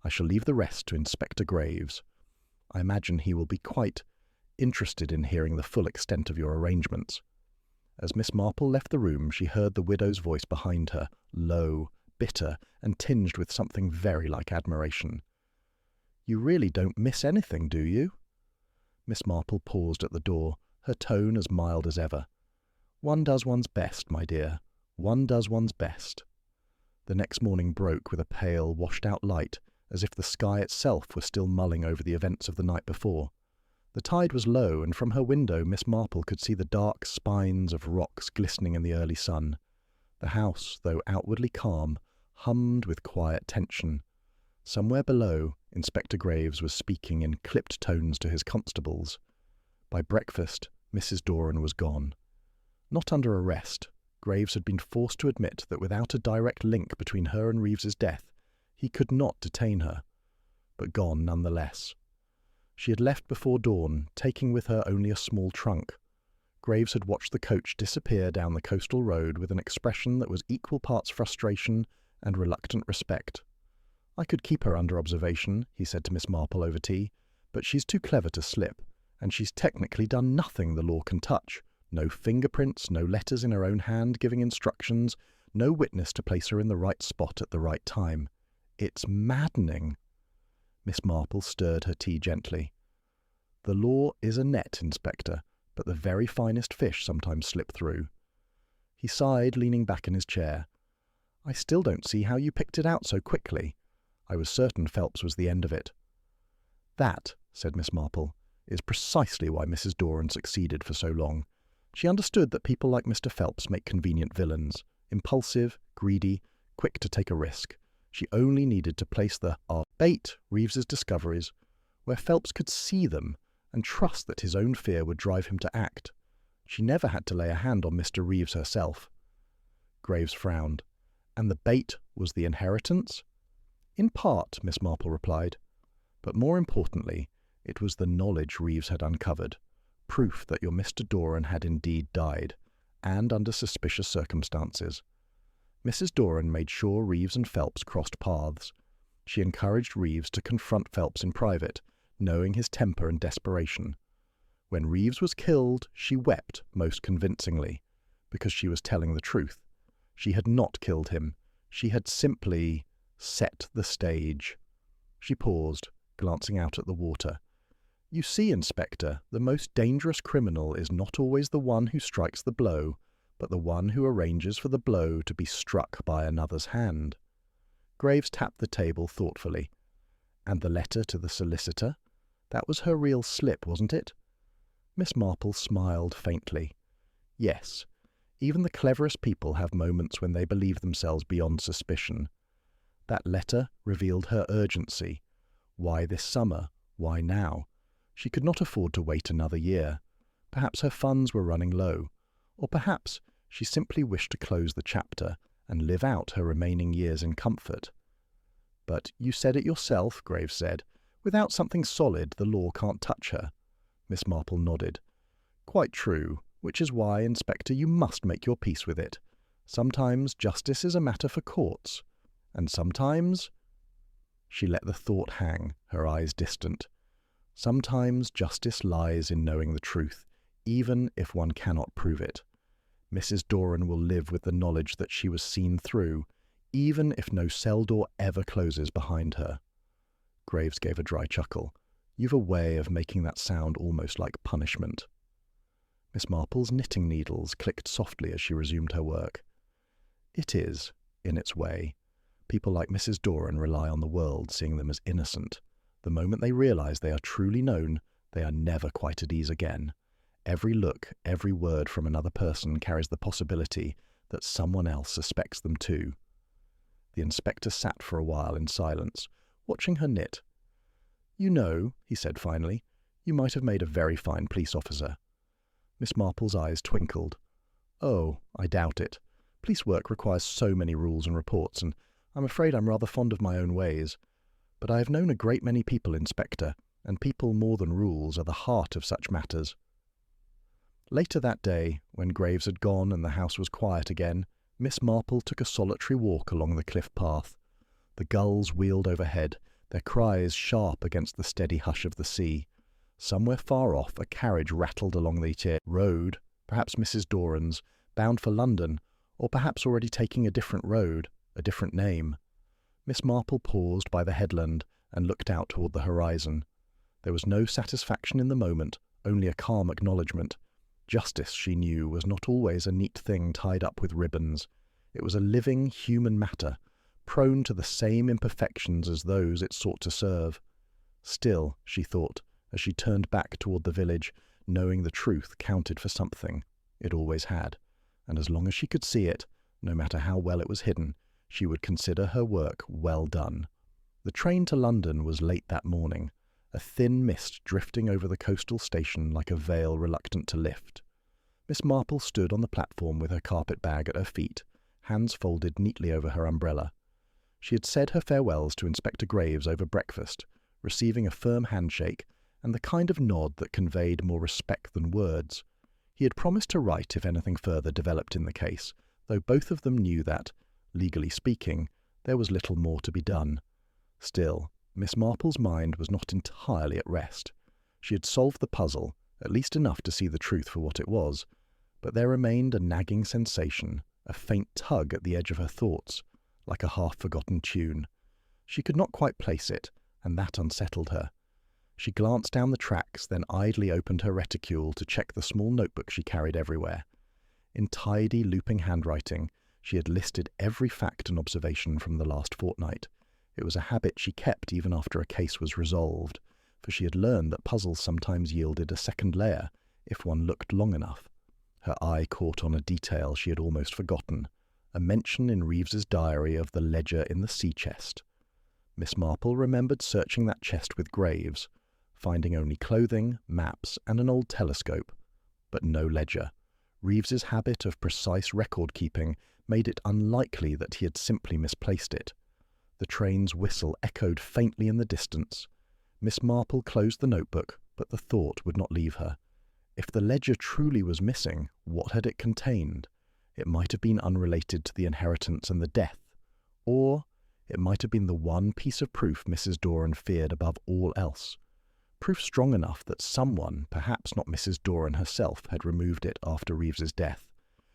Speaker 1: "I shall leave the rest to Inspector Graves. I imagine he will be quite interested in hearing the full extent of your arrangements." As Miss Marple left the room, she heard the widow's voice behind her, low, bitter, and tinged with something very like admiration. "You really don't miss anything, do you?" Miss Marple paused at the door, her tone as mild as ever. "One does one's best, my dear. One does one's best." The next morning broke with a pale, washed-out light, as if the sky itself were still mulling over the events of the night before. The tide was low, and from her window Miss Marple could see the dark spines of rocks glistening in the early sun. The house, though outwardly calm, hummed with quiet tension. Somewhere below, Inspector Graves was speaking in clipped tones to his constables. By breakfast, Mrs. Doran was gone. Not under arrest, Graves had been forced to admit that without a direct link between her and Reeves's death, he could not detain her, but gone nonetheless. She had left before dawn, taking with her only a small trunk. Graves had watched the coach disappear down the coastal road with an expression that was equal parts frustration and reluctant respect. "I could keep her under observation," he said to Miss Marple over tea, "but she's too clever to slip, and she's technically done nothing the law can touch. No fingerprints, no letters in her own hand giving instructions, no witness to place her in the right spot at the right time. It's maddening." Miss Marple stirred her tea gently. "The law is a net, Inspector, but the very finest fish sometimes slip through." He sighed, leaning back in his chair. "I still don't see how you picked it out so quickly. I was certain Phelps was the end of it." "That," said Miss Marple, "is precisely why Mrs. Doran succeeded for so long. She understood that people like Mr. Phelps make convenient villains, impulsive, greedy, quick to take a risk. She only needed to place the bait, Reeves's discoveries, where Phelps could see them and trust that his own fear would drive him to act. She never had to lay a hand on Mr. Reeves herself." Graves frowned. "And the bait was the inheritance?" "In part," Miss Marple replied. "But more importantly, it was the knowledge Reeves had uncovered, proof that your Mr. Doran had indeed died, and under suspicious circumstances. Mrs. Doran made sure Reeves and Phelps crossed paths. She encouraged Reeves to confront Phelps in private, knowing his temper and desperation. When Reeves was killed, she wept most convincingly, because she was telling the truth. She had not killed him. She had simply set the stage." She paused, glancing out at the water. "You see, Inspector, the most dangerous criminal is not always the one who strikes the blow, but the one who arranges for the blow to be struck by another's hand." Graves tapped the table thoughtfully. "And the letter to the solicitor? That was her real slip, wasn't it?" Miss Marple smiled faintly. "Yes, even the cleverest people have moments when they believe themselves beyond suspicion. That letter revealed her urgency. Why this summer? Why now? She could not afford to wait another year. Perhaps her funds were running low, or perhaps she simply wished to close the chapter and live out her remaining years in comfort. "But you said it yourself," Graves said. "Without something solid, the law can't touch her." Miss Marple nodded. "Quite true, which is why, Inspector, you must make your peace with it. Sometimes justice is a matter for courts, and sometimes—" She let the thought hang, her eyes distant. "Sometimes justice lies in knowing the truth, even if one cannot prove it. Mrs. Doran will live with the knowledge that she was seen through, even if no cell door ever closes behind her." Graves gave a dry chuckle. "You've a way of making that sound almost like punishment." Miss Marple's knitting needles clicked softly as she resumed her work. "It is, in its way. People like Mrs. Doran rely on the world seeing them as innocent. The moment they realize they are truly known, they are never quite at ease again. Every look, every word from another person carries the possibility that someone else suspects them too." The inspector sat for a while in silence, watching her knit. "You know," he said finally, "you might have made a very fine police officer." Miss Marple's eyes twinkled. "Oh, I doubt it. Police work requires so many rules and reports, and I'm afraid I'm rather fond of my own ways. But I have known a great many people, Inspector, and people more than rules are the heart of such matters." Later that day, when Graves had gone and the house was quiet again, Miss Marple took a solitary walk along the cliff path. The gulls wheeled overhead, their cries sharp against the steady hush of the sea. Somewhere far off, a carriage rattled along the road, perhaps Mrs. Doran's, bound for London, or perhaps already taking a different road, a different name. Miss Marple paused by the headland and looked out toward the horizon. There was no satisfaction in the moment, only a calm acknowledgement. Justice, she knew, was not always a neat thing tied up with ribbons. It was a living, human matter, prone to the same imperfections as those it sought to serve. Still, she thought, as she turned back toward the village, knowing the truth counted for something. It always had, and as long as she could see it, no matter how well it was hidden, she would consider her work well done. The train to London was late that morning, a thin mist drifting over the coastal station like a veil reluctant to lift. Miss Marple stood on the platform with her carpet bag at her feet, hands folded neatly over her umbrella. She had said her farewells to Inspector Graves over breakfast, receiving a firm handshake and the kind of nod that conveyed more respect than words. He had promised to write if anything further developed in the case, though both of them knew that, legally speaking, there was little more to be done. Still, Miss Marple's mind was not entirely at rest. She had solved the puzzle, at least enough to see the truth for what it was, but there remained a nagging sensation, a faint tug at the edge of her thoughts, like a half-forgotten tune. She could not quite place it, and that unsettled her. She glanced down the tracks, then idly opened her reticule to check the small notebook she carried everywhere. In tidy, looping handwriting, she had listed every fact and observation from the last fortnight. It was a habit she kept even after a case was resolved, for she had learned that puzzles sometimes yielded a second layer if one looked long enough. Her eye caught on a detail she had almost forgotten, a mention in Reeves's diary of the ledger in the sea chest. Miss Marple remembered searching that chest with Graves, finding only clothing, maps, and an old telescope, but no ledger. Reeves's habit of precise record-keeping made it unlikely that he had simply misplaced it. The train's whistle echoed faintly in the distance. Miss Marple closed the notebook, but the thought would not leave her. If the ledger truly was missing, what had it contained? It might have been unrelated to the inheritance and the death, or it might have been the one piece of proof Mrs. Doran feared above all else. Proof strong enough that someone, perhaps not Mrs. Doran herself, had removed it after Reeves's death.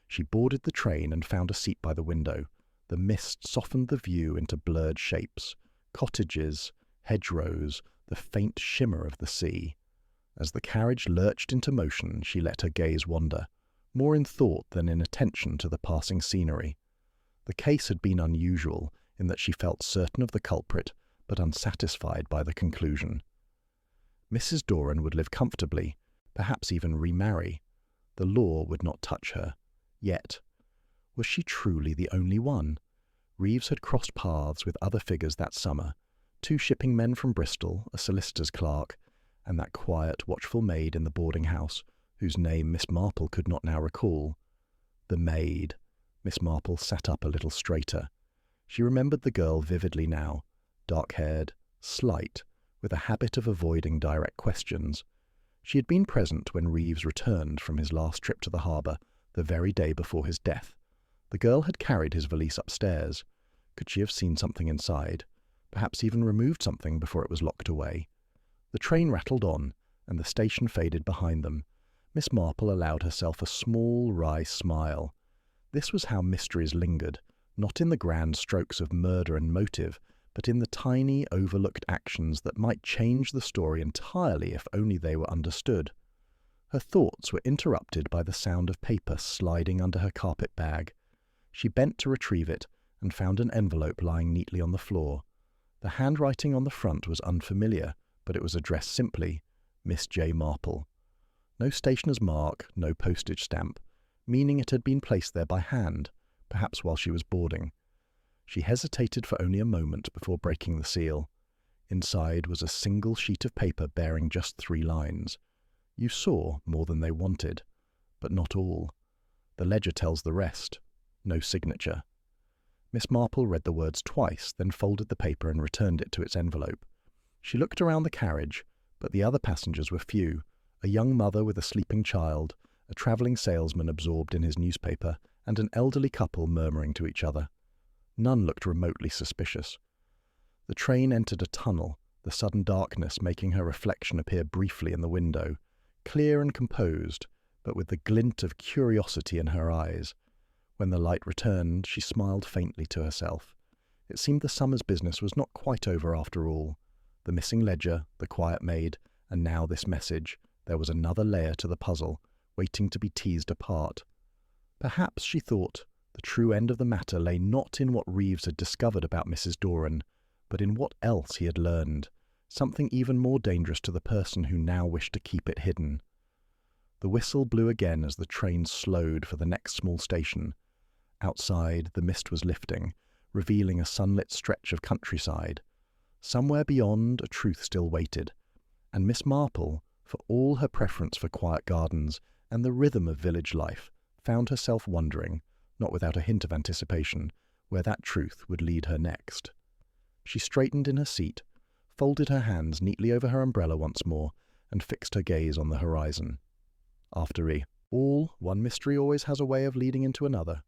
Speaker 1: She boarded the train and found a seat by the window. The mist softened the view into blurred shapes, cottages, hedgerows, the faint shimmer of the sea. As the carriage lurched into motion, she let her gaze wander, more in thought than in attention to the passing scenery. The case had been unusual in that she felt certain of the culprit, but unsatisfied by the conclusion. Mrs. Doran would live comfortably, perhaps even remarry. The law would not touch her. Yet, was she truly the only one? Reeves had crossed paths with other figures that summer, 2 shipping men from Bristol, a solicitor's clerk, and that quiet, watchful maid in the boarding-house, whose name Miss Marple could not now recall. The maid. Miss Marple sat up a little straighter. She remembered the girl vividly now, dark-haired, slight, with a habit of avoiding direct questions. She had been present when Reeves returned from his last trip to the harbour, the very day before his death. The girl had carried his valise upstairs. Could she have seen something inside? Perhaps even removed something before it was locked away? The train rattled on, and the station faded behind them. Miss Marple allowed herself a small, wry smile. This was how mysteries lingered, not in the grand strokes of murder and motive, but in the tiny, overlooked actions that might change the story entirely if only they were understood. Her thoughts were interrupted by the sound of paper sliding under her carpet bag. She bent to retrieve it and found an envelope lying neatly on the floor. The handwriting on the front was unfamiliar, but it was addressed simply, Miss J. Marple. No stationer's mark, no postage stamp, meaning it had been placed there by hand, perhaps while she was boarding. She hesitated for only a moment before breaking the seal. Inside was a single sheet of paper bearing just 3 lines. You saw more than they wanted, but not all. The ledger tells the rest. No signature. Miss Marple read the words twice, then folded the paper and returned it to its envelope. She looked around the carriage, but the other passengers were few. A young mother with a sleeping child, a travelling salesman absorbed in his newspaper, and an elderly couple murmuring to each other. None looked remotely suspicious. The train entered a tunnel, the sudden darkness making her reflection appear briefly in the window, clear and composed, but with the glint of curiosity in her eyes. When the light returned, she smiled faintly to herself. It seemed the summer's business was not quite over after all. The missing ledger, the quiet maid, and now this message. There was another layer to the puzzle, waiting to be teased apart. Perhaps, she thought, the true end of the matter lay not in what Reeves had discovered about Mrs. Doran, but in what else he had learned, something even more dangerous to the person who now wished to keep it hidden. The whistle blew again as the train slowed for the next small station. Outside, the mist was lifting, revealing a sunlit stretch of countryside. Somewhere beyond, a truth still waited, and Miss Marple, for all her preference for quiet gardens and the rhythm of village life, found herself wondering, not without a hint of anticipation, where that truth would lead her next. She straightened in her seat, folded her hands neatly over her umbrella once more, and fixed her gaze on the horizon. After all, one mystery always has a way of leading into another.